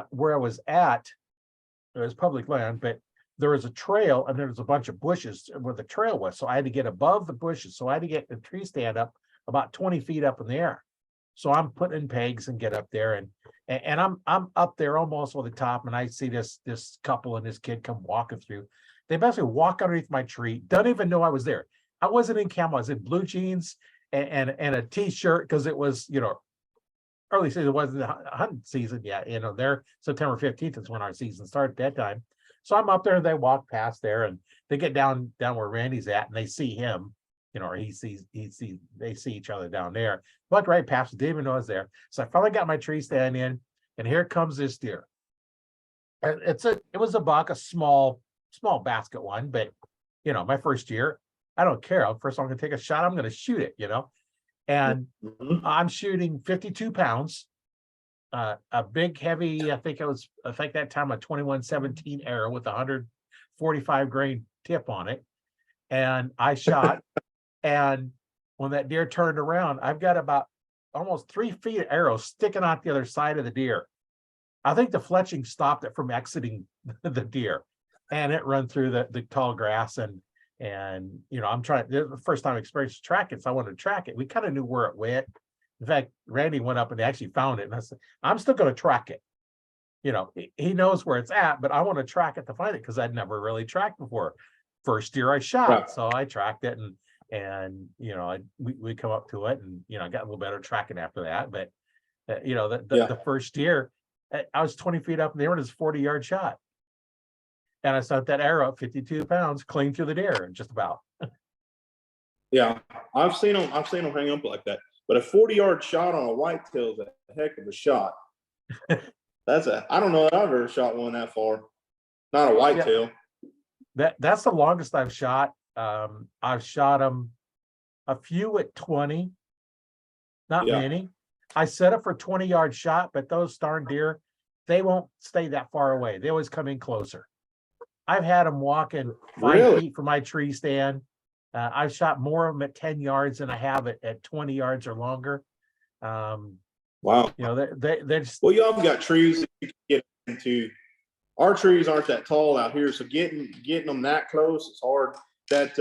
where I was at, it was public land, but there was a trail and there was a bunch of bushes where the trail was. So I had to get above the bushes. So I had to get the tree stand up about 20 feet up in the air. So I'm putting in pegs and get up there, and I'm up there almost on the top, and I see this couple and this kid come walking through. They basically walk underneath my tree, don't even know I was there. I wasn't in camo, I was in blue jeans and a t-shirt, because it was, early season, it wasn't the hunting season yet. They're September 15th is when our season started at that time. So I'm up there, and they walk past there, and they get down where Randy's at, and they see him, or they see each other down there. Walk right past, didn't even know I was there. So I finally got my tree stand in, and here comes this deer. And it was a buck, a small basket one, but my first year, I don't care. First, I'm gonna take a shot, I'm gonna shoot it, and Mm-hmm. I'm shooting 52 pounds, a big, heavy, I think that time a 2117 arrow with 145 grain tip on it. And I shot, and when that deer turned around, I've got about almost 3 feet of arrow sticking out the other side of the deer. I think the fletching stopped it from exiting the deer, and it run through the tall grass, and I'm trying, the first time I experienced tracking, so I wanted to track it. We kind of knew where it went. In fact, Randy went up and actually found it, and I said, I'm still going to track it. He knows where it's at, but I want to track it to find it, because I'd never really tracked before. First year I shot, Right. so I tracked it, and we come up to it, and I got a little better tracking after that. But the first year, I was 20 feet up in the air, and it's a 40-yard shot. And I sent that arrow at 52 pounds clean through the deer, just about. Yeah, I've seen them hang up like that. But a 40-yard shot on a whitetail is a heck of a shot. I don't know that I've ever shot one that far. Not a whitetail. That's the longest I've shot. I've shot them a few at 20, not many. I set up for 20-yard shot, but those darn deer, they won't stay that far away. They always come in closer. I've had them walking 5 feet from my tree stand. I've shot more of them at 10 yards than I have at 20 yards or longer. Wow. They're just, well, y'all have got trees that you can get into. Our trees aren't that tall out here, so getting them that close is hard. That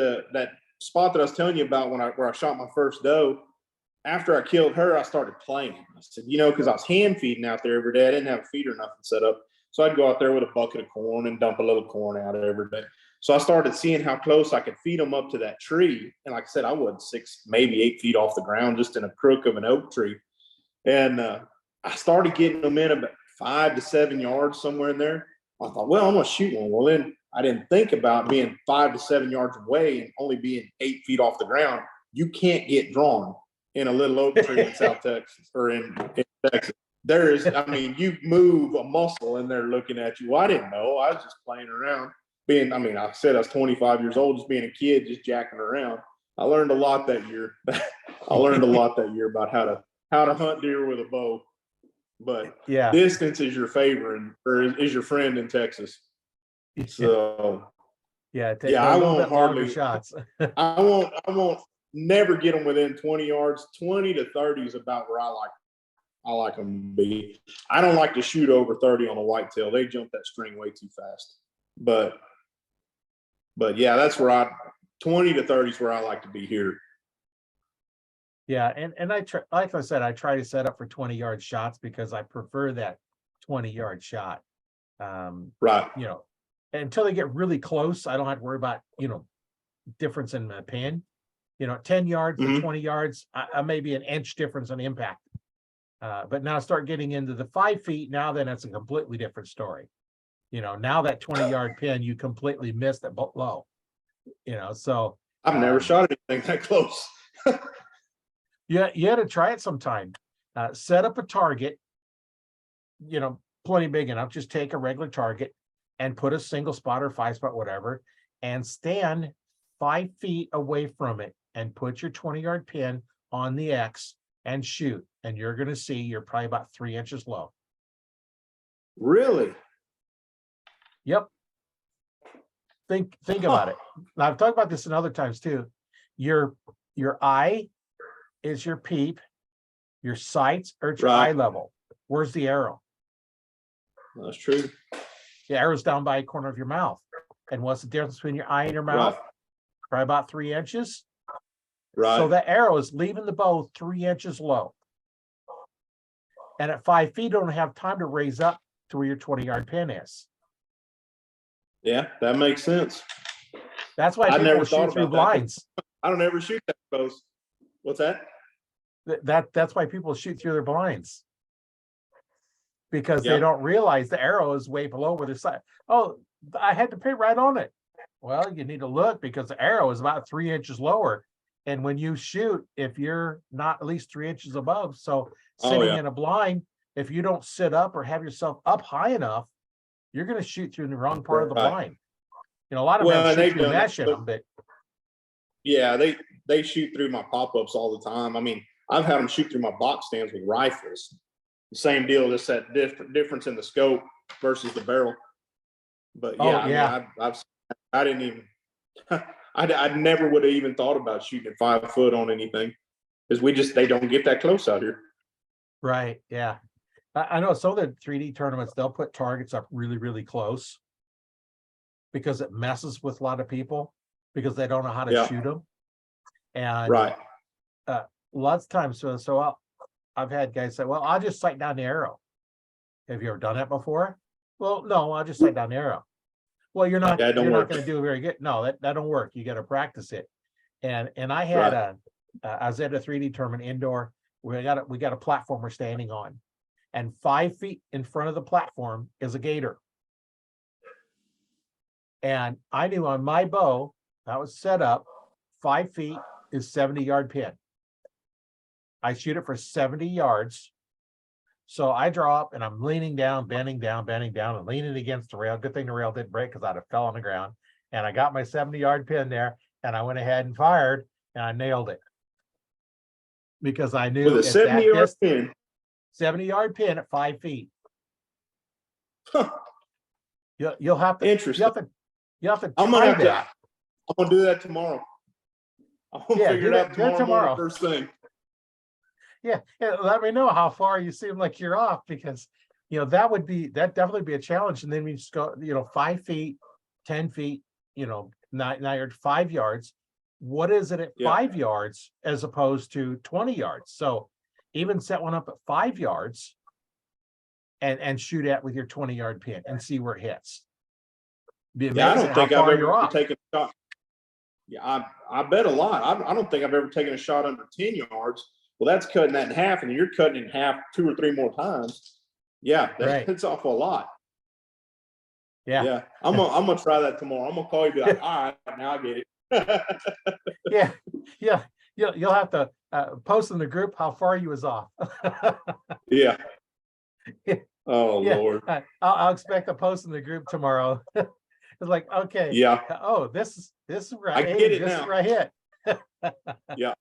spot that I was telling you about where I shot my first doe, after I killed her, I started playing. I said, because I was hand feeding out there every day. I didn't have a feed or nothing set up. So I'd go out there with a bucket of corn and dump a little corn out every day. So I started seeing how close I could feed them up to that tree. And like I said, I was 6, maybe 8 feet off the ground, just in a crook of an oak tree. And I started getting them in about 5 to 7 yards, somewhere in there. I thought, well, I'm going to shoot one. Well, then I didn't think about being 5 to 7 yards away and only being 8 feet off the ground. You can't get drawn in a little oak tree in South Texas or in Texas. You move a muscle and they're looking at you. Well, I didn't know. I was just playing around. I said I was 25 years old, just being a kid, just jacking around. I learned a lot that year. About how to hunt deer with a bow. But distance is your favor, or is your friend in Texas. So I won't hardly shots. I won't never get them within 20 yards. 20 to 30 is about where I like them to be. I don't like to shoot over 30 on a whitetail. They jump that string way too fast. But yeah, that's where 20 to 30 is where I like to be here. Yeah, and I try, like I said, I try to set up for 20-yard shots because I prefer that 20-yard shot. Right. Until they get really close, I don't have to worry about, difference in the pin. 10 yards to 20 yards, I may be an inch difference on impact. But now start getting into the 5 feet, now then it's a completely different story. Now that 20-yard pin, you completely missed it low. So I've never shot anything that close. Yeah, you had to try it sometime. Set up a target, plenty big enough. Just take a regular target and put a single spot or 5-spot, whatever, and stand 5 feet away from it and put your 20-yard pin on the X and shoot. And you're going to see you're probably about 3 inches low. Really? Yep. Think about it. Now, I've talked about this in other times too. Your eye is your peep. Your sights are at your eye level. Where's the arrow? That's true. The arrow's down by a corner of your mouth. And what's the difference between your eye and your mouth? Probably about 3 inches. Right. So that arrow is leaving the bow 3 inches low. And at 5 feet, you don't have time to raise up to where your 20-yard pin is. Yeah, that makes sense. That's why people never shoot through blinds. I don't ever shoot that close. What's that? That's why people shoot through their blinds. Because they don't realize the arrow is way below where the sight. Oh, I had to pin right on it. Well, you need to look because the arrow is about 3 inches lower. And when you shoot, if you're not at least 3 inches above, so sitting in a blind, if you don't sit up or have yourself up high enough, you're going to shoot through the wrong part of the blind. You know, a lot of them shoot through mesh in them, but yeah, they shoot through my pop-ups all the time. I mean, I've had them shoot through my box stands with rifles. The same deal, just that difference in the scope versus the barrel. But yeah, I didn't even. I never would have even thought about shooting 5 foot on anything because they don't get that close out here. Right. Yeah. I know some of the 3D tournaments, they'll put targets up really, really close because it messes with a lot of people because they don't know how to shoot them. And lots of times, so I've had guys say, well, I'll just sight down the arrow. Have you ever done that before? Well, no, I'll just sight down the arrow. Well, you're not going to do very good. No, that don't work. You got to practice it. And I had I was at a 3D tournament indoor. We got a platform we're standing on, and 5 feet in front of the platform is a gator. And I knew on my bow that was set up, 5 feet is 70-yard pin. I shoot it for 70 yards. So I draw up and I'm leaning down, bending down, and leaning against the rail. Good thing the rail didn't break because I'd have fell on the ground. And I got my 70-yard pin there and I went ahead and fired and I nailed it. Because I knew with a 70-yard pin. 70-yard pin at 5 feet. Huh. You'll have to. Interesting. You have to. I'm gonna do that tomorrow. I'm gonna figure it out tomorrow first thing. Yeah, let me know how far you seem like you're off because that definitely be a challenge. And then we just go 5 feet, 10 feet, now you're at 5 yards. What is it at 5 yards as opposed to 20 yards? So even set one up at 5 yards and shoot at with your 20-yard pin and see where it hits. Be amazing I don't think I've ever taken a shot. Yeah, I bet a lot. I don't think I've ever taken a shot under 10 yards. Well, that's cutting that in half, and you're cutting in half 2 or 3 more times. Yeah, that's awful a lot. Yeah. I'm gonna try that tomorrow. I'm gonna call you and be like, all right, now I get it. Yeah. You'll have to post in the group how far you was off. Yeah. Oh Lord. I'll expect a post in the group tomorrow. It's like, okay. Yeah. Oh, this is where I get it now. This is where I hit. Yeah.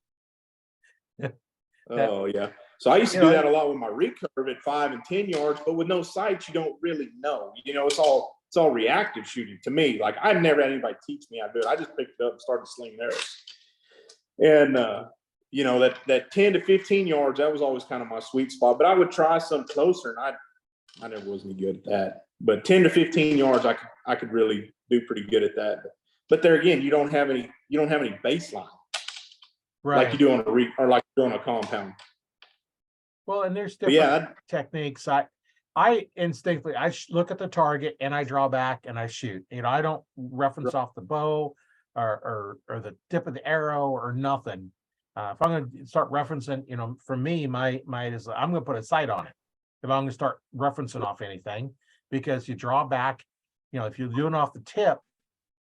Oh yeah. So I used to do that a lot with my recurve at 5 and 10 yards, but with no sights, you don't really know. It's all reactive shooting to me. Like I never had anybody teach me how to do it. I just picked it up and started slinging arrows. And that 10 to 15 yards, that was always kind of my sweet spot. But I would try some closer, and I never was any good at that. But 10 to 15 yards, I could really do pretty good at that. But there again, you don't have any baseline. Right. Like you do on a compound. Well, and there's different techniques. I instinctively look at the target and I draw back and I shoot. I don't reference off the bow or the tip of the arrow or nothing. If I'm going to start referencing, for me, my is I'm going to put a sight on it. If I'm going to start referencing off anything, because you draw back, if you're doing off the tip,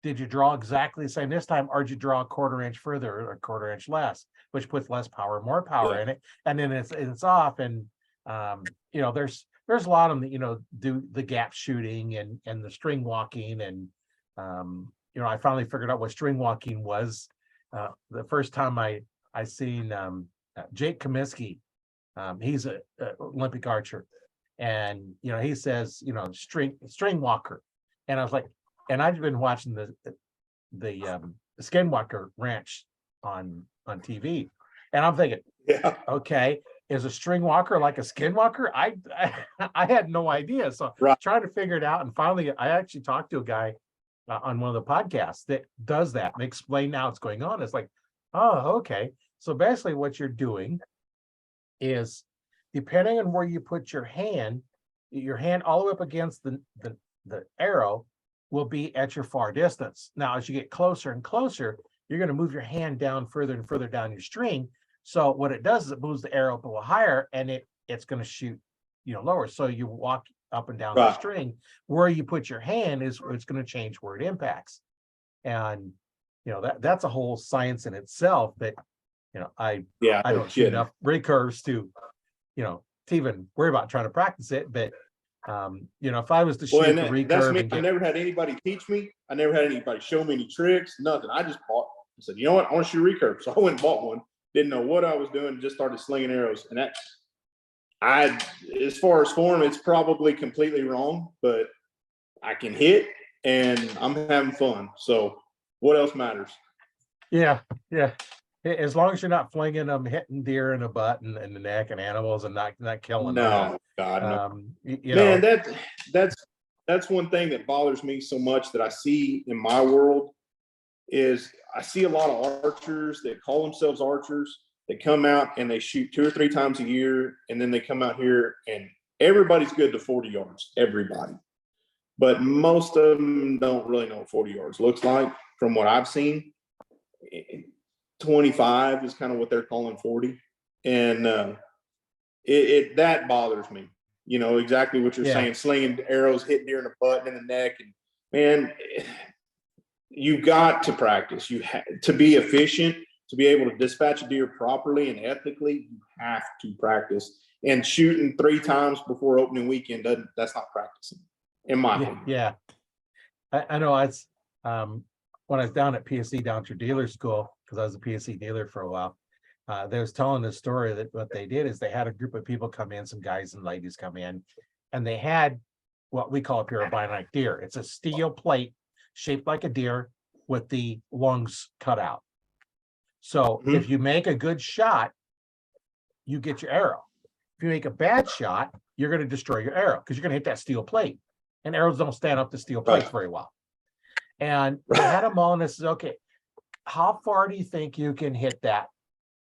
did you draw exactly the same this time, or did you draw a 1/4 inch further or a 1/4 inch less, which puts less power, more power in it, and then it's off. And there's there's a lot of them that, you know, do the gap shooting and the string walking. And, you know, I finally figured out what string walking was. The first time I seen Jake Comiskey, he's a Olympic archer. And, you know, he says, you know, string walker. And I was like, and I've been watching the Skinwalker Ranch on TV. And I'm thinking, Yeah. okay, is a string walker like a skinwalker? I had no idea. So Right. trying to figure it out. And finally, I actually talked to a guy on one of the podcasts that does that and explain how it's going on. It's like, oh, okay. So basically what you're doing is, depending on where you put your hand all the way up against the arrow will be at your far distance. Now, as you get closer and closer, you're going to move your hand down further and further down your string. So what it does is it moves the arrow up a little higher, and it's going to shoot, you know, lower. So you walk up and down the Right. string. Where you put your hand is it's going to change where it impacts. And, you know, that's a whole science in itself that, you know, I Yeah. don't shoot enough recurves to, you know, to even worry about trying to practice it. But, you know, if I was to shoot Well, and the that's recurve me. and I get, never had anybody teach me. I never had anybody show me any tricks, nothing. I just bought. I said, you know what? I want to shoot a recurve. So I went and bought one. Didn't know what I was doing. Just started slinging arrows. And as far as form, it's probably completely wrong, but I can hit and I'm having fun. So what else matters? yeah. As long as you're not flinging them, hitting deer in the butt and the neck and animals and not killing them. No, God, no. You Man, know, that's one thing that bothers me so much that I see in my world is I see a lot of archers that call themselves archers that come out and they shoot 2 or 3 times a year, and then they come out here and everybody's good to 40 yards, everybody. But most of them don't really know what 40 yards looks like from what I've seen. 25 is kind of what they're calling 40. And that bothers me. You know, exactly what you're saying, slinging arrows, hitting deer in the butt and in the neck. And man, you got to practice. You have to be efficient, to be able to dispatch a deer properly and ethically. You have to practice. And shooting 3 times before opening weekend that's not practicing, in my opinion. Yeah. I know it's when I was down at PSC down through dealer school, because I was a PSC dealer for a while. They was telling the story that what they did is they had a group of people come in, some guys and ladies come in, and they had what we call up here a bionic deer. It's a steel plate shaped like a deer with the lungs cut out. So if you make a good shot, you get your arrow. If you make a bad shot, you're going to destroy your arrow because you're going to hit that steel plate. And arrows don't stand up to steel plates very well. And they had them all, and this is okay. How far do you think you can hit that?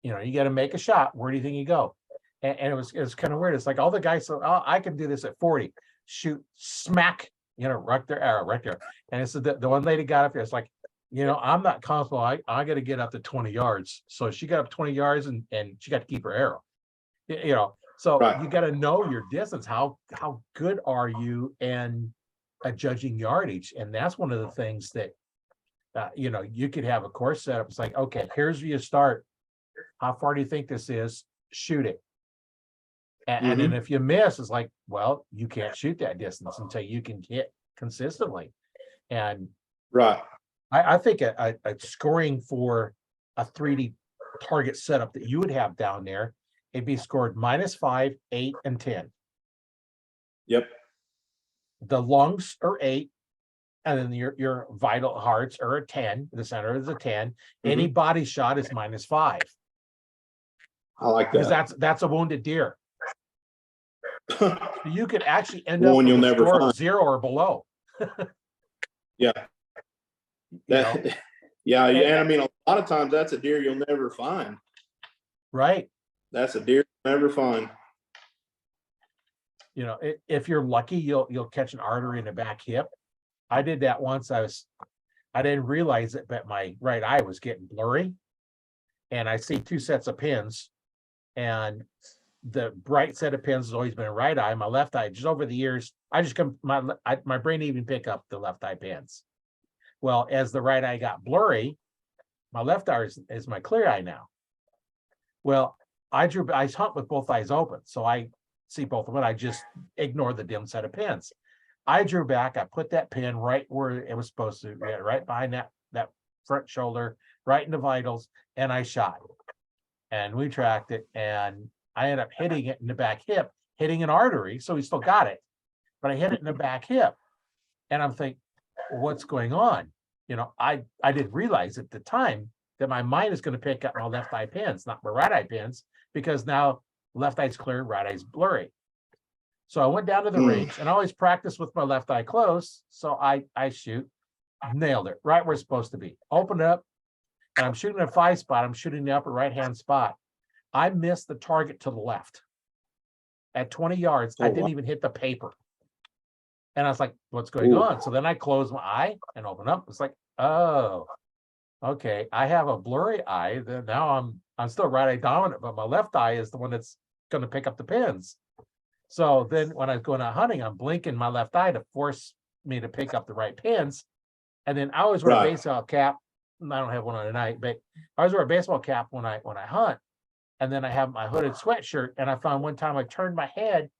You know, you got to make a shot. Where do you think you go? And it was kind of weird. It's like all the guys said, oh, I can do this at 40. Shoot, smack, you know, right their arrow right there. And it's the one lady got up here. It's like, you know, I'm not comfortable. I got to get up to 20 yards. So she got up 20 yards and she got to keep her arrow. You know, so you got to know your distance. How good are you in judging yardage? And that's one of the things that, you know, you could have a course set up. It's like, okay, here's where you start. How far do you think this is? Shoot it. And then if you miss, it's like, well, you can't shoot that distance until you can hit consistently. And I think a scoring for a 3D target setup that you would have down there, it'd be scored -5, 8, and 10. Yep. The lungs are 8, and then your vital hearts are a 10. The center is a 10. Any body shot is -5. I like that. Because that's a wounded deer. You could actually end up One with you'll a never score find. of 0 or below. Yeah. You Yeah, and I mean, a lot of times that's a deer you'll never find. Right. That's a deer you'll never find. You know, if you're lucky, you'll catch an artery in the back hip. I did that once. I didn't realize it, but my right eye was getting blurry, and I see 2 sets of pins, and the bright set of pins has always been a right eye. My left eye, just over the years, my brain didn't even pick up the left eye pins. Well, as the right eye got blurry, my left eye is my clear eye now. Well, I hunt with both eyes open, so I see both of them. I just ignored the dim set of pins. I drew back, I put that pin right where it was supposed to, right behind that front shoulder, right in the vitals, and I shot. And we tracked it, and I ended up hitting it in the back hip, hitting an artery, so he still got it. But I hit it in the back hip. And I'm thinking, what's going on? I didn't realize at the time that my mind is going to pick up my left eye pins, not my right eye pins, because now left eye's clear, right eye's blurry. So I went down to the range, and I always practice with my left eye closed. So I shoot, nailed it right where it's supposed to be. Open up, and I'm shooting a 5 spot. I'm shooting the upper right-hand spot. I missed the target to the left. At 20 yards, I didn't even hit the paper. And I was like, what's going on? So then I closed my eye and opened up. It's like, oh, okay. I have a blurry eye. Then now I'm still right eye dominant, but my left eye is the one that's going to pick up the pins. So then when I was going out hunting, I'm blinking my left eye to force me to pick up the right pins. And then I always wear a baseball cap. I don't have one on tonight, but I always wear a baseball cap when I hunt. And then I have my hooded sweatshirt. And I found one time I turned my head,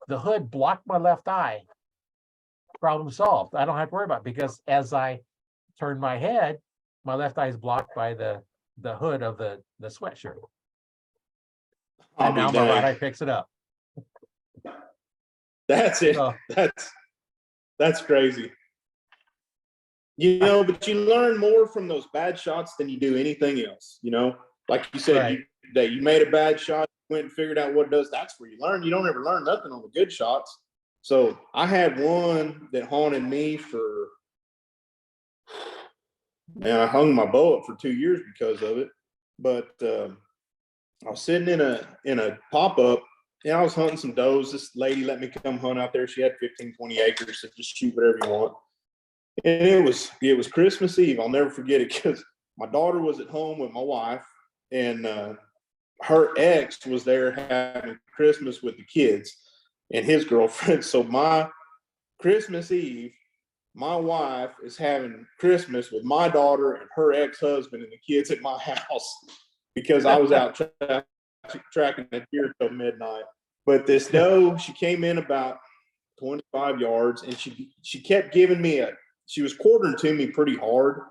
the hood blocked my left eye. Problem solved. I don't have to worry about it, because as I turn my head, my left eye is blocked by the hood of the sweatshirt. And now my right eye picks it up. That's it. So, that's crazy. But you learn more from those bad shots than you do anything else. Like you said, right. you made a bad shot, went and figured out what it does. That's where you learn. You don't ever learn nothing on the good shots. So I had one that haunted me I hung my bow up for 2 years because of it. But I was sitting in a pop-up, and I was hunting some does. This lady let me come hunt out there. She had 15, 20 acres, so just shoot whatever you want. And it was Christmas Eve. I'll never forget it, because my daughter was at home with my wife, and her ex was there having Christmas with the kids and his girlfriend. So my Christmas Eve, my wife is having Christmas with my daughter and her ex-husband and the kids at my house, because I was out tracking the deer till midnight. But this doe, she came in about 25 yards, and she kept giving me she was quartering to me pretty hard.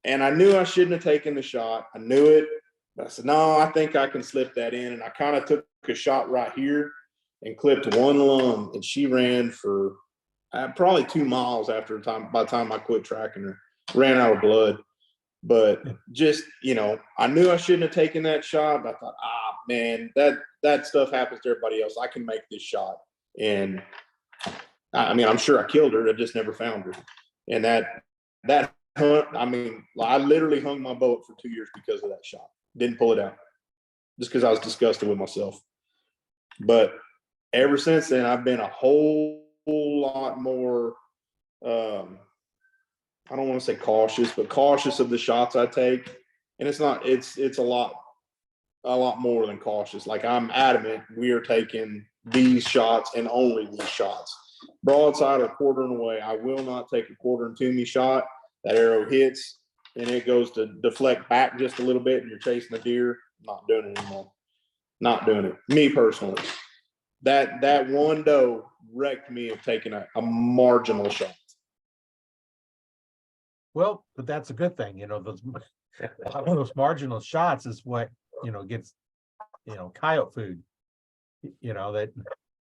And I knew I shouldn't have taken the shot. I knew it. But I said, no, I think I can slip that in. And I kind of took a shot right here and clipped one lung. And she ran for probably 2 miles by the time I quit tracking her. Ran out of blood. But just, I knew I shouldn't have taken that shot. But I thought, man, that stuff happens to everybody else. I can make this shot. And I'm sure I killed her. I just never found her. And that hunt, I literally hung my bow up for 2 years because of that shot. Didn't pull it out, just because I was disgusted with myself. But ever since then, I've been a whole lot more, I don't want to say cautious, but cautious of the shots I take. And it's a lot more than cautious. Like, I'm adamant we are taking these shots and only these shots. Broadside or quartering away, I will not take a quartering to me shot. That arrow hits and it goes to deflect back just a little bit and you're chasing the deer. I'm not doing it anymore. Not doing it. Me personally. That one doe wrecked me of taking a marginal shot. Well, but that's a good thing. Those marginal shots is what, gets, coyote food, that,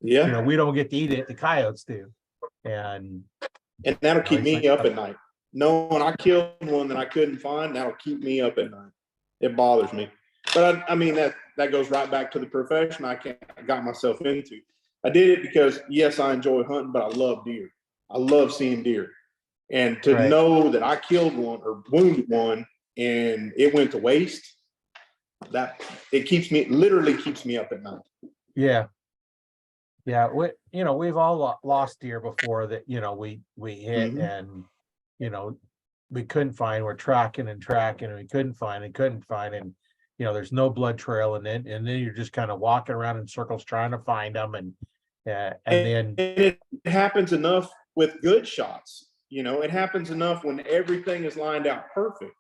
we don't get to eat it. The coyotes do. And that'll keep me up at night. Knowing I killed one that I couldn't find, that'll keep me up at night. It bothers me. But that goes right back to the profession I got myself into. I did it because, yes, I enjoy hunting, but I love deer. I love seeing deer. And to know that I killed one or wounded one and it went to waste, it literally keeps me up at night. Yeah. Yeah. We've all lost deer before that, we hit and, we couldn't find. We're tracking and we couldn't find. And, there's no blood trail. And then you're just kind of walking around in circles trying to find them. And then it happens enough with good shots. It happens enough when everything is lined out perfect.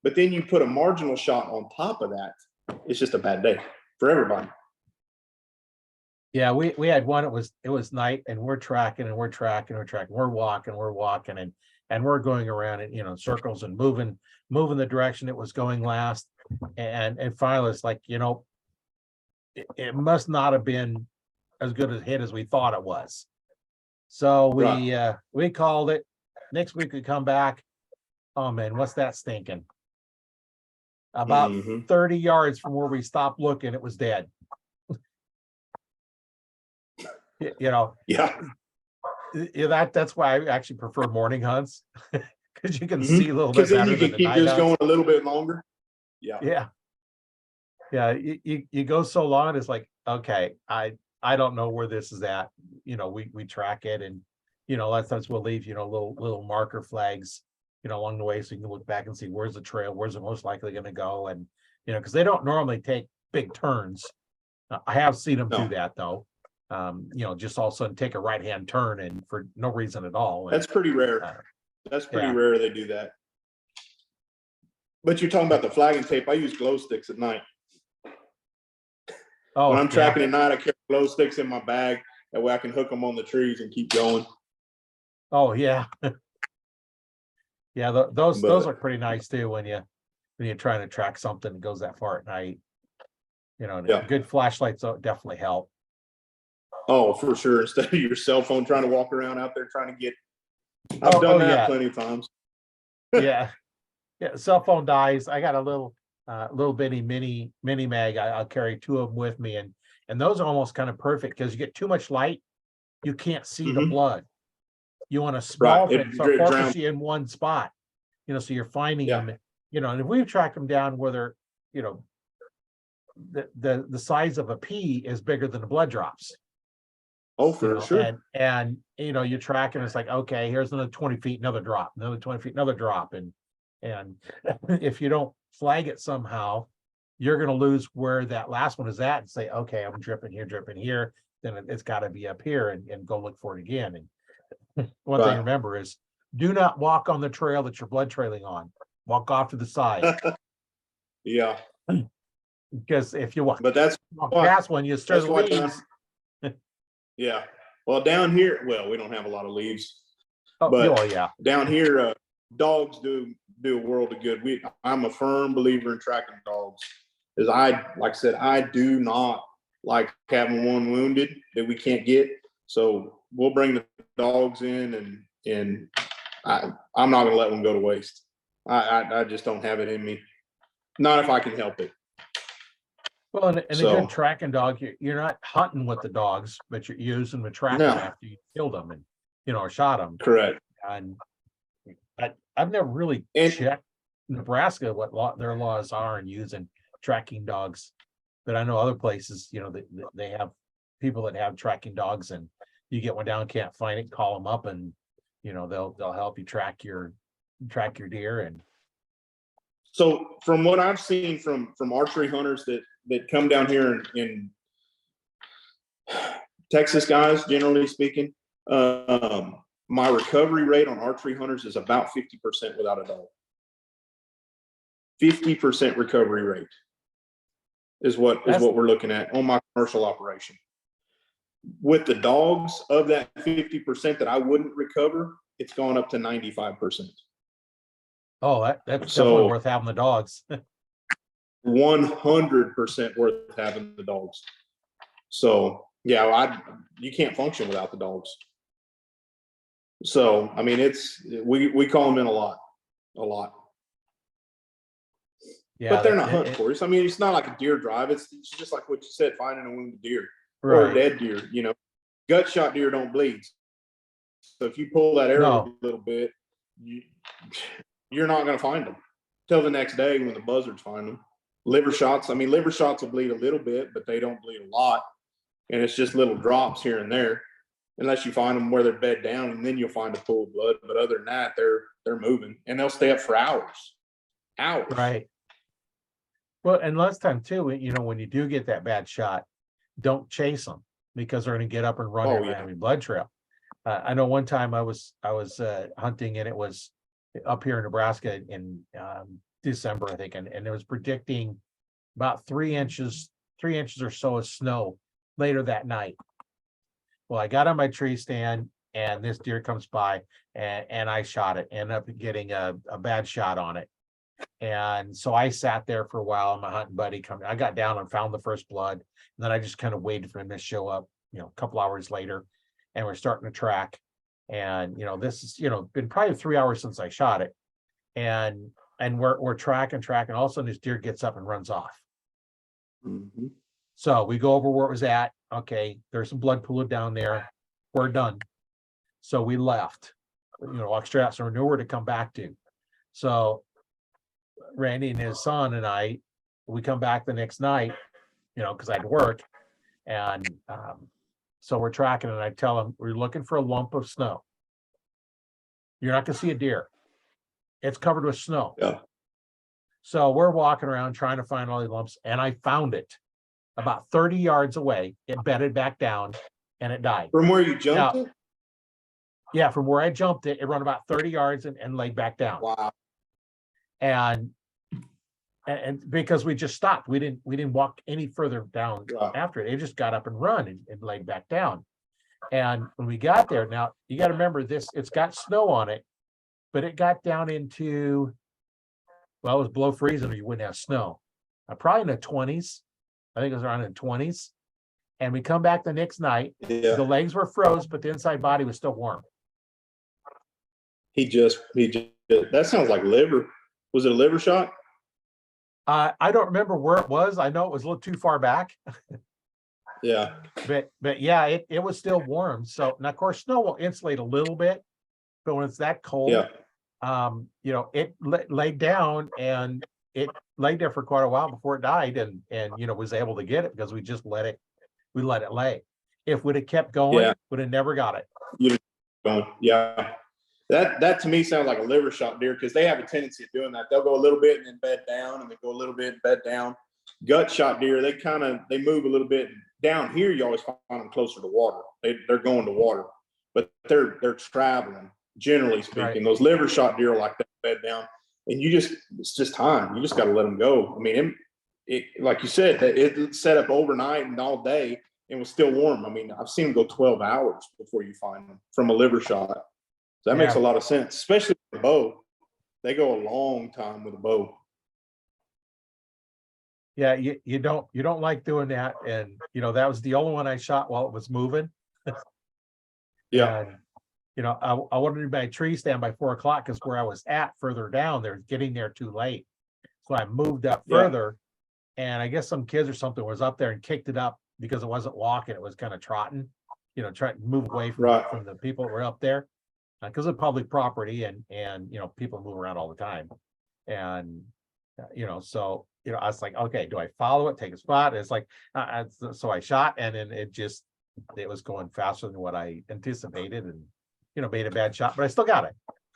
But then you put a marginal shot on top of that, it's just a bad day for everybody. Yeah, we had one, it was night and we're tracking and we're tracking, we're walking and we're going around in, circles and moving the direction it was going last. And finally it's like, it must not have been as good a hit as we thought it was. So Right. we called it. Next week we come back. Oh man, what's that stinking? About Hmm. 30 yards from where we stopped looking, it was dead. You know, Yeah. that's why I actually prefer morning hunts because you can see a little Because bit then you better can than the keep night just going hunts. a little bit longer. Yeah. Yeah, yeah. You go so long, it's like, okay, I don't know where this is at. We track it, and a lot of times we'll leave little marker flags along the way, so you can look back and see where's the trail, where's it most likely going to go, and because they don't normally take big turns. I have seen them do No, that though. Just all of a sudden take a right hand turn and for no reason at all. And that's pretty rare. uh, That's pretty yeah. rare they do that. But you're talking about the flagging tape. I use glow sticks at night. When Oh I'm yeah. tracking at night, I carry glow sticks in my bag. That way I can hook them on the trees and keep going. Oh yeah. Yeah. Those are But pretty nice too when you're trying to track something that goes that far at night. yeah. Good flashlights definitely help. Oh, for sure. Instead of your cell phone trying to walk around out there trying to get, I've Oh done that yeah. plenty of times. Yeah. Yeah. Cell phone dies. I got a little bitty mini mag. I'll carry two of them with me, and those are almost kind of perfect because you get too much light, you can't see the Hmm. blood. You want a Right. small thing, It so it drowns. focuses you in one spot. So you're finding Yeah. them. And if we've tracked them down where they're, you know, the size of a pea is bigger than the blood drops. Oh, for sure. And you track and it's like, okay, here's another 20 feet, another drop, another 20 feet, another drop, and if you don't flag it somehow, you're going to lose where that last one is at and say, okay, I'm dripping here, then it's got to be up here, and go look for it again. And one thing to Right. remember is, do not walk on the trail that you're blood trailing on. Walk off to the side, Yeah. because if you walk, But walk why, past one, you stir that's the why down, leaves. yeah. Well, down here, well, we don't have a lot of leaves, Oh, but yeah. down here, dogs do a world of good. I'm a firm believer in tracking dogs. Because like I said, I do not like having one wounded that we can't get. So we'll bring the dogs in, and I'm not going to let one go to waste. I just don't have it in me. Not if I can help it. Well, and a good So tracking dog, you're not hunting with the dogs, but you're using the tracker no, after you killed them and or shot them. correct. And I've never really And checked Nebraska what their laws are in using tracking dogs, but I know other places, they have people that have tracking dogs, and you get one down, can't find it, call them up, and they'll help you track your deer. And so from what I've seen from archery hunters that come down here in Texas guys, generally speaking, my recovery rate on archery hunters is about 50% without a dog. 50% recovery rate is what that's we're looking at on my commercial operation. With the dogs, of that 50% that I wouldn't recover, it's gone up to 95%. that's definitely So worth having the dogs. 100% worth having the dogs. So yeah, you can't function without the dogs. So I mean, we call them in a lot. Yeah, But they're not hunting for us. I mean, it's not like a deer drive. It's just like what you said, finding a wounded deer or a right. dead deer. Gut shot deer don't bleed. So if you pull that arrow No, a little bit, you're not going to find them till the next day when the buzzards find them. Liver shots will bleed a little bit, but they don't bleed a lot. And it's just little drops here and there, unless you find them where they're bed down, and then you'll find a pool of blood. But other than that, they're moving, and they'll stay up for hours. right. Well, and last time too, when you do get that bad shot, don't chase them, because they're going to get up and run Oh your yeah. Miami blood trail. I know one time I was hunting, and it was up here in Nebraska in December, I think, and it was predicting about 3 inches or so of snow later that night. Well, I got on my tree stand and this deer comes by and I shot it, ended up getting a bad shot on it. And so I sat there for a while. My hunting buddy coming, I got down and found the first blood. And then I just kind of waited for him to show up, a couple hours later, and we're starting to track. And, this is, been probably 3 hours since I shot it. And we're tracking. All of a sudden this deer gets up and runs off. Mhm. So we go over where it was at. Okay, there's some blood pooling down there. We're done. So we left, walked straight out, so we knew where to come back to. So Randy and his son and I, we come back the next night, because I had to work. And so we're tracking, and I tell him, we're looking for a lump of snow. You're not going to see a deer. It's covered with snow. Yeah. So we're walking around trying to find all these lumps, and I found it about 30 yards away. It bedded back down and it died. From where you jumped it? Yeah, from where I jumped it, it ran about 30 yards and laid back down. Wow. And because we just stopped, we didn't walk any further down after it. It just got up and run and laid back down. And when we got there, now you got to remember this, it's got snow on it, but it got down into, well, it was below freezing or you wouldn't have snow. Probably in the 20s. I think it was around in the 20s. And we come back the next night. Yeah. The legs were froze, but the inside body was still warm. He just that sounds like liver. Was it a liver shot? I don't remember where it was. I know it was a little too far back. Yeah. But yeah, it was still warm. So, and of course, snow will insulate a little bit, but when it's that cold, it laid down and it laid there for quite a while before it died, and was able to get it because we just let it lay. If we'd have kept going, would have never got it. Yeah. That to me sounds like a liver shot deer, because they have a tendency of doing that. They'll go a little bit and then bed down, and then go a little bit and bed down. Gut shot deer, they move a little bit. Down here, you always find them closer to water. They're going to water, but they're traveling, generally speaking. Right. Those liver shot deer are like that, bed down, and it's just time. You just got to let them go. I mean, it like you said, it set up overnight and all day and was still warm. I mean, I've seen them go 12 hours before you find them from a liver shot. So that makes a lot of sense, especially with a bow. They go a long time with a bow. Yeah, you don't like doing that, and that was the only one I shot while it was moving. Yeah. And, I wanted to be my tree stand by 4 o'clock because where I was at further down, they're getting there too late. So I moved up further, and I guess some kids or something was up there and kicked it up because it wasn't walking; it was kind of trotting. Trying to move away from the people that were up there, because of public property, and people move around all the time, and so. I was like, okay, do I follow it, take a spot? And it's like, so I shot, and then it was going faster than what I anticipated, and, made a bad shot, but I still got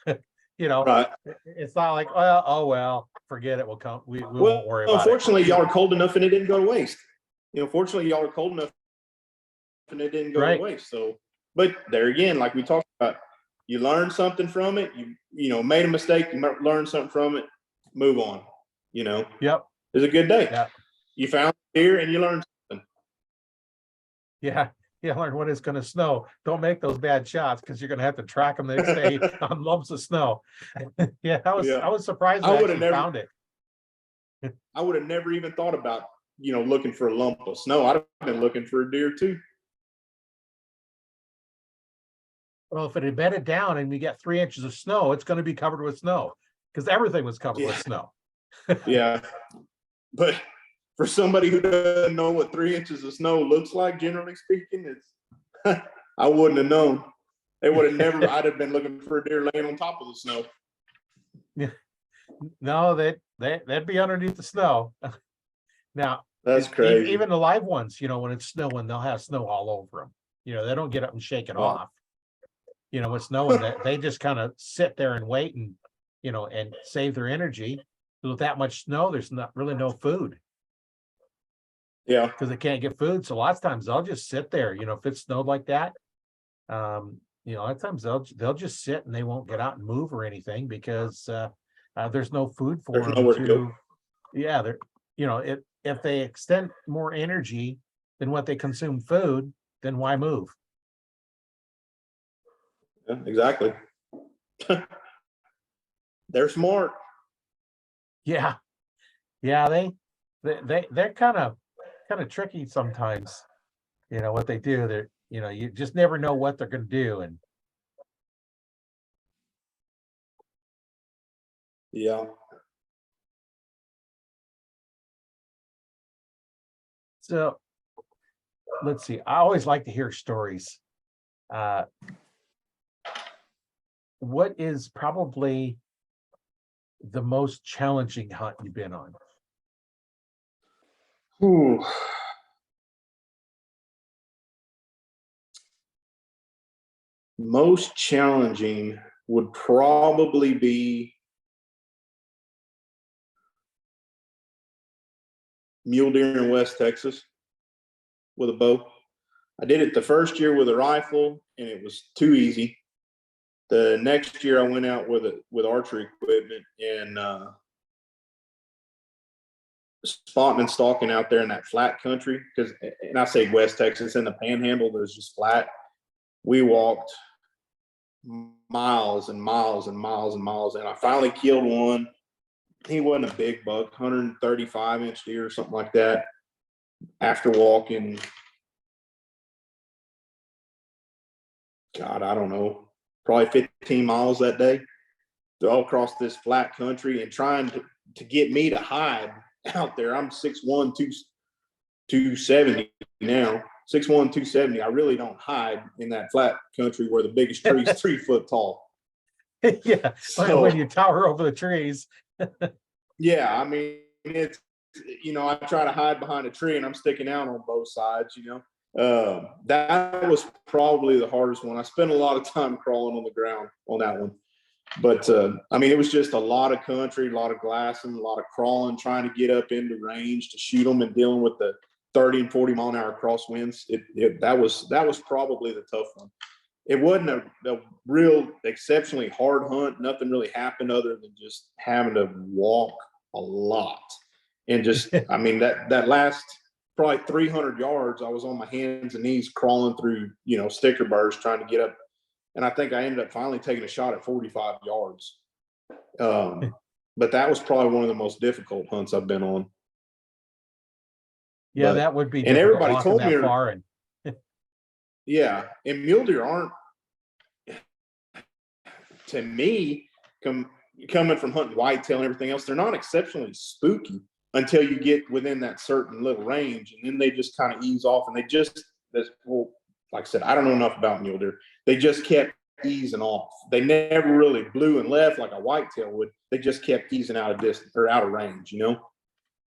it. It's not like, well, forget it. We'll come. We won't worry about it. Unfortunately, y'all are cold enough and it didn't go to waste. Fortunately, y'all are cold enough and it didn't go to waste. So, but there again, like we talked about, you learn something from it. You made a mistake, you learn something from it, move on. Yep. It was a good day. Yeah. You found deer and you learned something. Yeah. Learn when it's going to snow. Don't make those bad shots, because you're going to have to track them the next day on lumps of snow. I was surprised I would have never found it. I would have never even thought about, looking for a lump of snow. I'd have been looking for a deer too. Well, if it had bedded down and we get 3 inches of snow, it's going to be covered with snow, because everything was covered with snow. Yeah. But for somebody who doesn't know what 3 inches of snow looks like, generally speaking, it's I wouldn't have known. They would have never. I'd have been looking for a deer laying on top of the snow. Yeah. No, they'd be underneath the snow. Now that's crazy. Even the live ones, when it's snowing, they'll have snow all over them. They don't get up and shake it off. When it's snowing, they just kind of sit there and wait and and save their energy. With that much snow, there's not really no food. Yeah, because they can't get food. So lots of times they'll just sit there. If it snowed like that, a lot of times they'll just sit and they won't get out and move or anything, because there's no food for them to go. Yeah, they're if they extend more energy then what they consume food, then why move? Yeah, exactly. They're smart. Yeah. Yeah, they're kind of tricky sometimes. You know what they do. They're, you just never know what they're going to do. And Yeah. so let's see. I always like to hear stories. Uh, what is probably the most challenging hunt you've been on? Ooh. Most challenging would probably be mule deer in West Texas with a bow. I did it the first year with a rifle, and it was too easy. The next year, I went out with archery equipment and spotting and stalking out there in that flat country. Because, and I say West Texas, in the Panhandle, there's just flat. We walked miles and miles and miles and miles, and I finally killed one. He wasn't a big buck, 135-inch deer or something like that. After walking, God, I don't know, probably 15 miles that day, all across this flat country, and trying to get me to hide out there. I'm 6'1", 270 now. 6'1", 270. I really don't hide in that flat country where the biggest tree is 3 foot tall. Yeah, So, when you tower over the trees. yeah, I mean, it's, I try to hide behind a tree and I'm sticking out on both sides, that was probably the hardest one. I spent a lot of time crawling on the ground on that one. But I mean, it was just a lot of country, a lot of glassing, a lot of crawling, trying to get up into range to shoot them, and dealing with the 30 and 40 mile an hour crosswinds. That was probably the tough one. It wasn't a real exceptionally hard hunt. Nothing really happened other than just having to walk a lot. And just, I mean, that last probably 300 yards, I was on my hands and knees crawling through, sticker bars trying to get up. And I think I ended up finally taking a shot at 45 yards. But that was probably one of the most difficult hunts I've been on. Yeah, But, that would be and difficult everybody walking told me, that far. And yeah, and mule deer aren't, to me, coming from hunting whitetail and everything else, they're not exceptionally spooky until you get within that certain little range, and then they just kind of ease off, and well, like I said, I don't know enough about mule deer. They just kept easing off. They never really blew and left like a whitetail would. They just kept easing out of distance or out of range,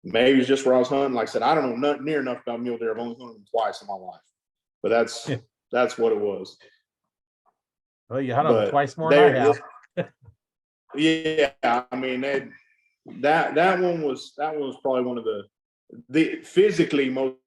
Maybe it's just where I was hunting. Like I said, I don't know near enough about mule deer. I've only hunted them twice in my life, but that's what it was. well, you had them twice more than I have. Yeah, I mean, that one was probably one of the physically most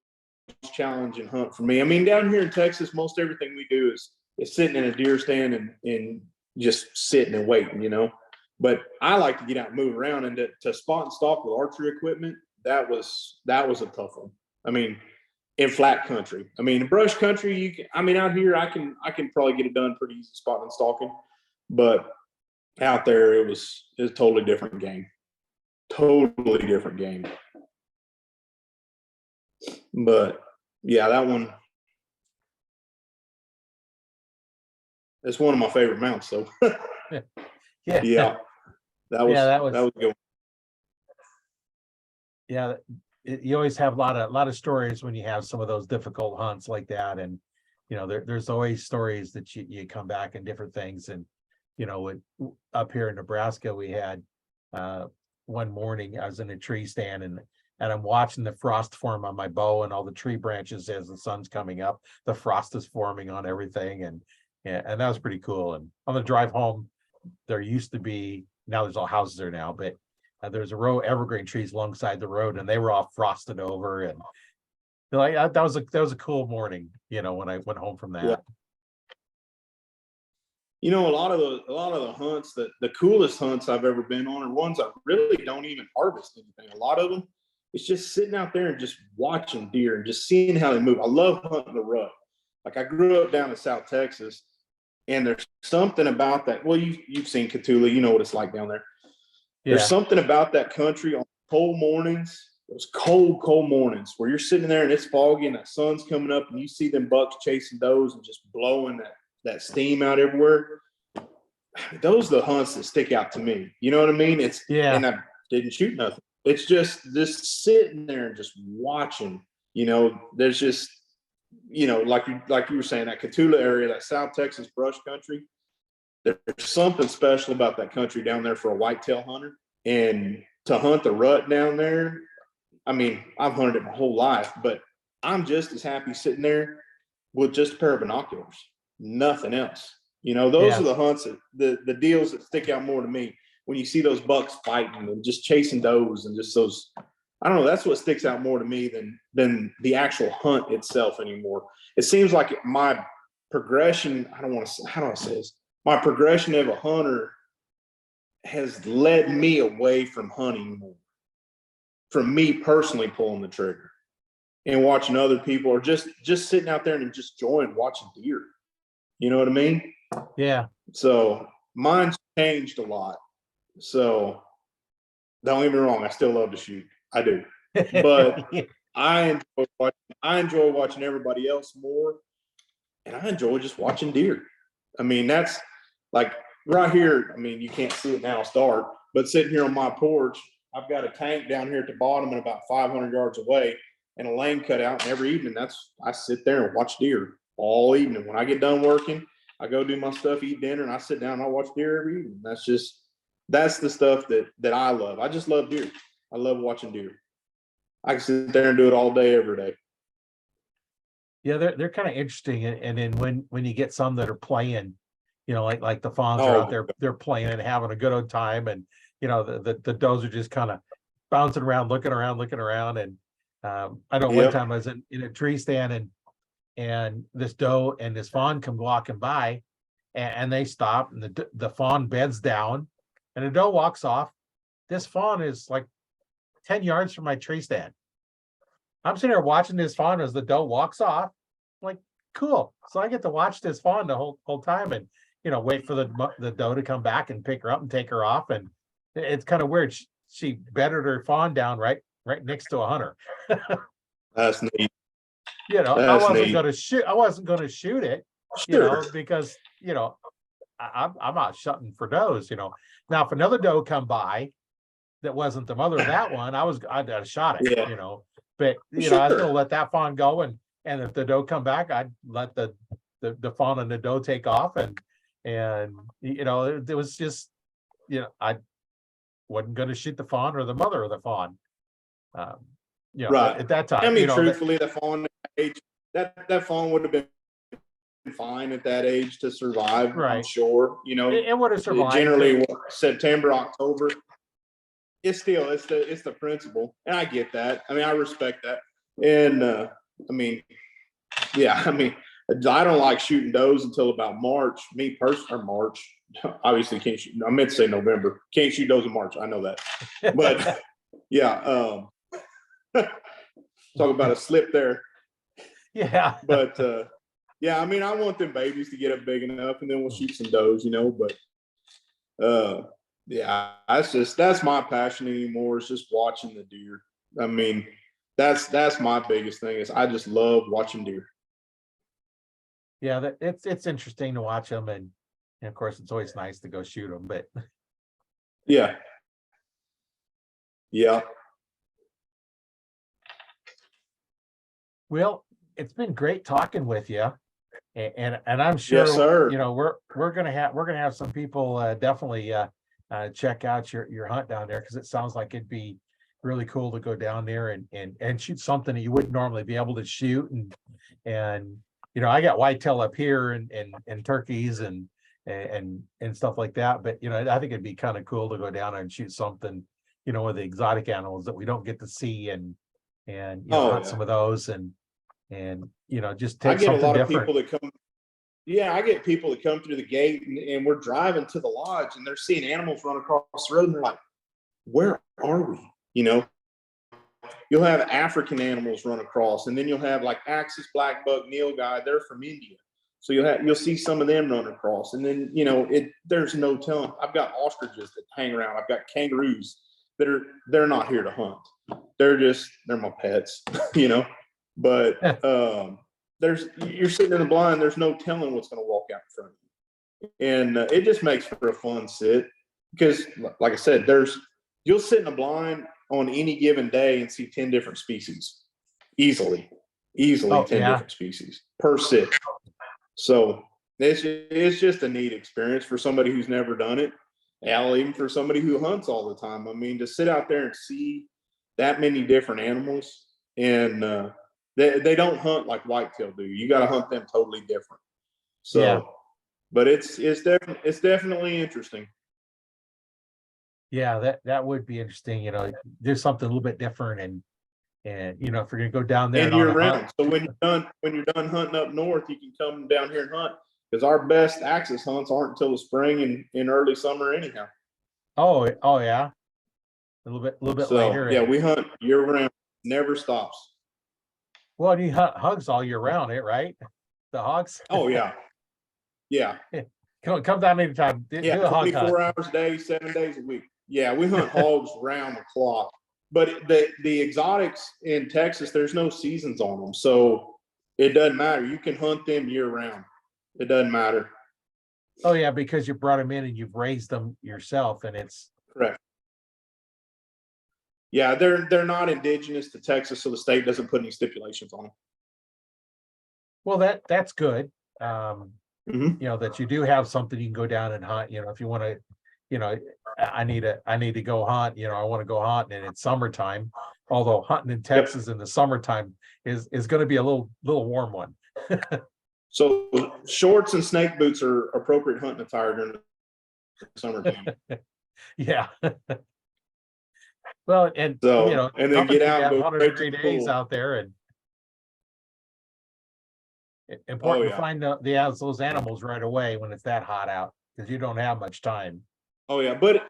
challenging hunt for me. I mean, down here in Texas, most everything we do is sitting in a deer stand and just sitting and waiting, But I like to get out and move around, and to spot and stalk with archery equipment, that was a tough one. I mean, in flat country. I mean, in brush country, out here I can probably get it done pretty easy spotting and stalking, but out there it was a totally different game. Totally different game. But yeah, that one, it's one of my favorite mounts. So yeah, that was good. Yeah, you always have a lot of stories when you have some of those difficult hunts like that. And there's always stories that you come back and different things. And up here in Nebraska, we had one morning I was in a tree stand, and I'm watching the frost form on my bow and all the tree branches as the sun's coming up. The frost is forming on everything, and that was pretty cool. And on the drive home, there used to be, now there's all houses there now, but there's a row of evergreen trees alongside the road, and they were all frosted over. And that was a cool morning, when I went home from that. Yeah. A lot of the hunts, the coolest hunts I've ever been on are ones that really don't even harvest anything. A lot of them, It's just sitting out there and just watching deer and just seeing how they move. I love hunting the rut. Like, I grew up down in South Texas, and there's something about that. Well, you've seen Cotulla, you know what it's like down there. Yeah. There's something about that country on cold mornings, those cold mornings where you're sitting there and it's foggy and that sun's coming up and you see them bucks chasing does and just blowing that steam out everywhere. Those are the hunts that stick out to me. You know what I mean? And I didn't shoot nothing. It's just sitting there and just watching. There's just, like you were saying, that Cotulla area, that South Texas brush country. There's something special about that country down there for a whitetail hunter. And to hunt the rut down there, I mean, I've hunted it my whole life, but I'm just as happy sitting there with just a pair of binoculars, nothing else. Those are the hunts, the deals that stick out more to me when you see those bucks fighting and just chasing does and just those. I don't know. That's what sticks out more to me than the actual hunt itself anymore. It seems like my progression. I don't want to say. How do I say this? My progression of a hunter has led me away from hunting more. From me personally pulling the trigger and watching other people, or just sitting out there and just enjoying watching deer. You know what I mean? Yeah. So mine's changed a lot. So don't get me wrong, I still love to shoot. I do. But I enjoy watching everybody else more. And I enjoy just watching deer. I mean, that's like right here. I mean, you can't see it now, start, but sitting here on my porch, I've got a tank down here at the bottom and about 500 yards away and a lane cut out. And every evening I sit there and watch deer all evening. When I get done working, I go do my stuff, eat dinner, and I sit down and I watch deer every evening. That's the stuff that I love. I just love deer. I love watching deer. I can sit there and do it all day, every day. Yeah, they're kind of interesting. And then when you get some that are playing, like the fawns are out there, they're playing and having a good old time. And, the does are just kind of bouncing around, looking around. And I know one time I was in a tree stand and this doe and this fawn come walking by and they stop and the fawn beds down and the doe walks off. This fawn is like 10 yards from my tree stand. I'm sitting there watching this fawn as the doe walks off. I'm like, cool. So I get to watch this fawn the whole time and, wait for the doe to come back and pick her up and take her off. And it's kind of weird. She bedded her fawn down right next to a hunter. That's neat. I wasn't going to shoot it, because, I'm out shooting for does, Now, if another doe come by that wasn't the mother of that one, I'd have shot it, But, I was going to let that fawn go. And if the doe come back, I'd let the fawn and the doe take off. And it was just, I wasn't going to shoot the fawn or the mother of the fawn. Right. At that time. I mean, truthfully, the fawn age, that fawn would have been fine at that age to survive, right. I'm sure. It would have survived. Generally, September, October. It's the principle, and I get that. I mean, I respect that, and I don't like shooting does until about March. Me personally, or March. Obviously, can't shoot. I meant to say November. Can't shoot does in March. I know that, but yeah. Talk about a slip there. Yeah. But yeah, I mean, I want them babies to get up big enough, and then we'll shoot some does, But yeah, that's my passion anymore. It's just watching the deer. I mean, that's my biggest thing is I just love watching deer. Yeah, it's interesting to watch them, and of course, it's always nice to go shoot them. But yeah. Well, it's been great talking with you, and I'm sure yes, sir. We're gonna have some people definitely check out your hunt down there, because it sounds like it'd be really cool to go down there and shoot something that you wouldn't normally be able to shoot. And I got whitetail up here and turkeys and stuff like that, but I think it'd be kind of cool to go down and shoot something with the exotic animals that we don't get to see and hunt some of those and just take something different. I get a lot of people that come. Yeah, I get people that come through the gate and we're driving to the lodge and they're seeing animals run across the road and they're like, "Where are we?" You'll you'll have African animals run across, and then you'll have like Axis blackbuck nilgai. They're from India, so you'll see some of them run across, and then there's no telling. I've got ostriches that hang around. I've got kangaroos that they're not here to hunt. They're my pets, But you're sitting in the blind. There's no telling what's going to walk out in front of you, and it just makes for a fun sit because, like I said, you'll sit in a blind on any given day and see 10 different species easily 10 different species per sit. So it's just a neat experience for somebody who's never done it. Hell, even for somebody who hunts all the time. I mean, to sit out there and see that many different animals, and they don't hunt like whitetail do. You got to hunt them totally different. So, but it's definitely interesting. Yeah, that would be interesting. There's something a little bit different, and if you're gonna go down there and year round. So when you're done hunting up north, you can come down here and hunt, because our best Axis hunts aren't until the spring and in early summer anyhow. Oh yeah, a little bit So, later. Yeah, we hunt year round, never stops. Well, you hunt hogs all year round, right? The hogs. Oh yeah, yeah. Come down anytime. Do a hog 24 hunt. hours a day, 7 days a week. Yeah, we hunt hogs round the clock. But the exotics in Texas, there's no seasons on them, so it doesn't matter. You can hunt them year round. It doesn't matter. Oh yeah, because you brought them in and you've raised them yourself, and it's correct. Yeah, they're not indigenous to Texas, so the state doesn't put any stipulations on them. Well, that's good. Mhm. That you do have something you can go down and hunt. If you want to, I need to go hunt. I want to go hunting, and it's summertime. Although hunting in Texas in the summertime is going to be a little warm one. So shorts and snake boots are appropriate hunting attire during the summertime. Yeah. Well, and and then get out and go 103 days out there, and important to find those animals right away when it's that hot out, because you don't have much time. Oh yeah, but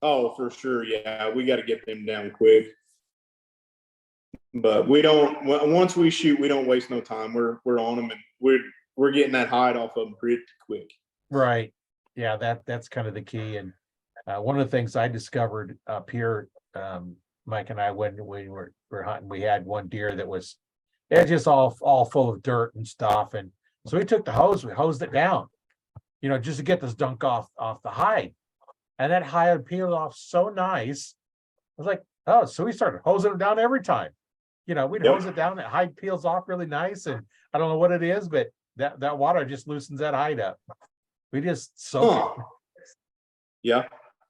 for sure, yeah, we got to get them down quick. But we don't. Once we shoot, we don't waste no time. We're on them, and we're getting that hide off of them pretty quick. Right. Yeah, that's kind of the key. And one of the things I discovered up here, Mike and I, when we were hunting, we had one deer that was just all full of dirt and stuff, and so we took the hose, we hosed it down, just to get this dunk off the hide, and that hide peeled off so nice. I was like, oh, so we started hosing it down every time. We'd hose it down, that hide peels off really nice, and I don't know what it is, but that water just loosens that hide up. We just soak it. Yeah,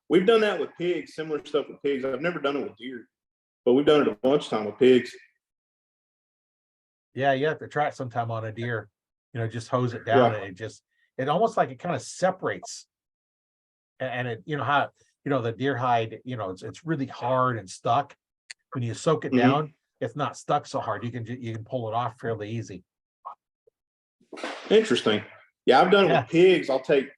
we've done that with pigs, similar stuff with pigs. I've never done it with deer, but we've done it a bunch of time with pigs. Yeah, you have to try it sometime on a deer. Just hose it down, and it almost like it kind of separates. And it, how the deer hide, it's really hard and stuck. When you soak it down, it's not stuck so hard. You can pull it off fairly easy. Interesting. Yeah, I've done it with pigs. I'll take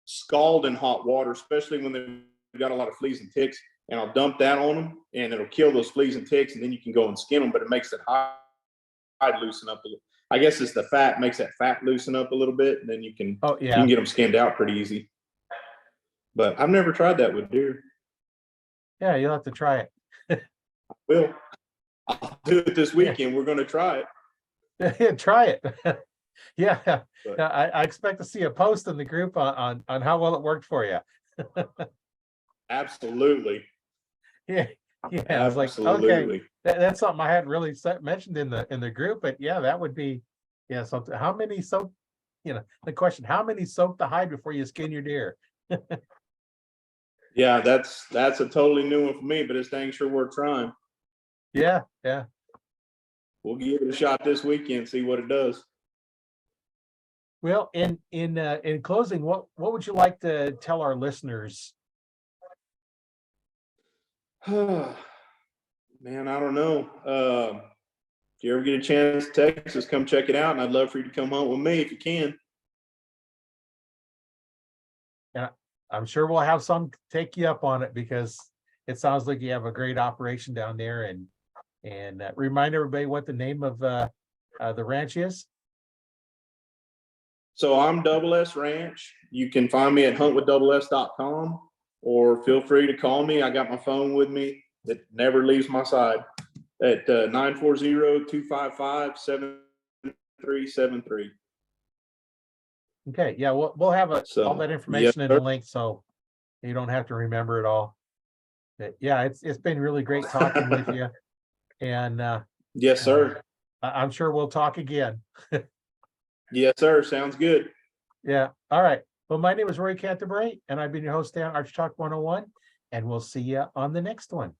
scalding hot water, especially when they've got a lot of fleas and ticks, and I'll dump that on them, and it'll kill those fleas and ticks, and then you can go and skin them. But it makes it hide loosen up a little. I guess it's the fat makes that fat loosen up a little bit, and then you can get them skinned out pretty easy. But I've never tried that with deer. Yeah, you'll have to try it. Well, I'll do it this weekend. We're going to try it. Try it. Yeah, I expect to see a post in the group on how well it worked for you. Absolutely. Yeah. I was like, okay, that's something I hadn't really mentioned in the group, but yeah, that would be something. How many soak? The question: how many soak the hide before you skin your deer? Yeah, that's a totally new one for me, but it's dang sure worth trying. Yeah. We'll give it a shot this weekend, see what it does. Well, in closing, what would you like to tell our listeners? Man, I don't know. If you ever get a chance to Texas, come check it out, and I'd love for you to come hunt with me if you can. Yeah, I'm sure we'll have some take you up on it, because it sounds like you have a great operation down there, and And remind everybody what the name of the ranch is. So I'm Double S Ranch. You can find me at huntwithdoubles.com, or feel free to call me. I got my phone with me. It never leaves my side at 940-255-7373. Okay, yeah, we'll have all So, that yes, information in the sir. link, so you don't have to remember it all. But yeah, it's been really great talking with you, and Yes, sir. I'm sure we'll talk again. Yes, sir. Sounds good. Yeah, all right. Well, my name is Roy Canterbury, and I've been your host down Arch Talk 101, and we'll see you on the next one.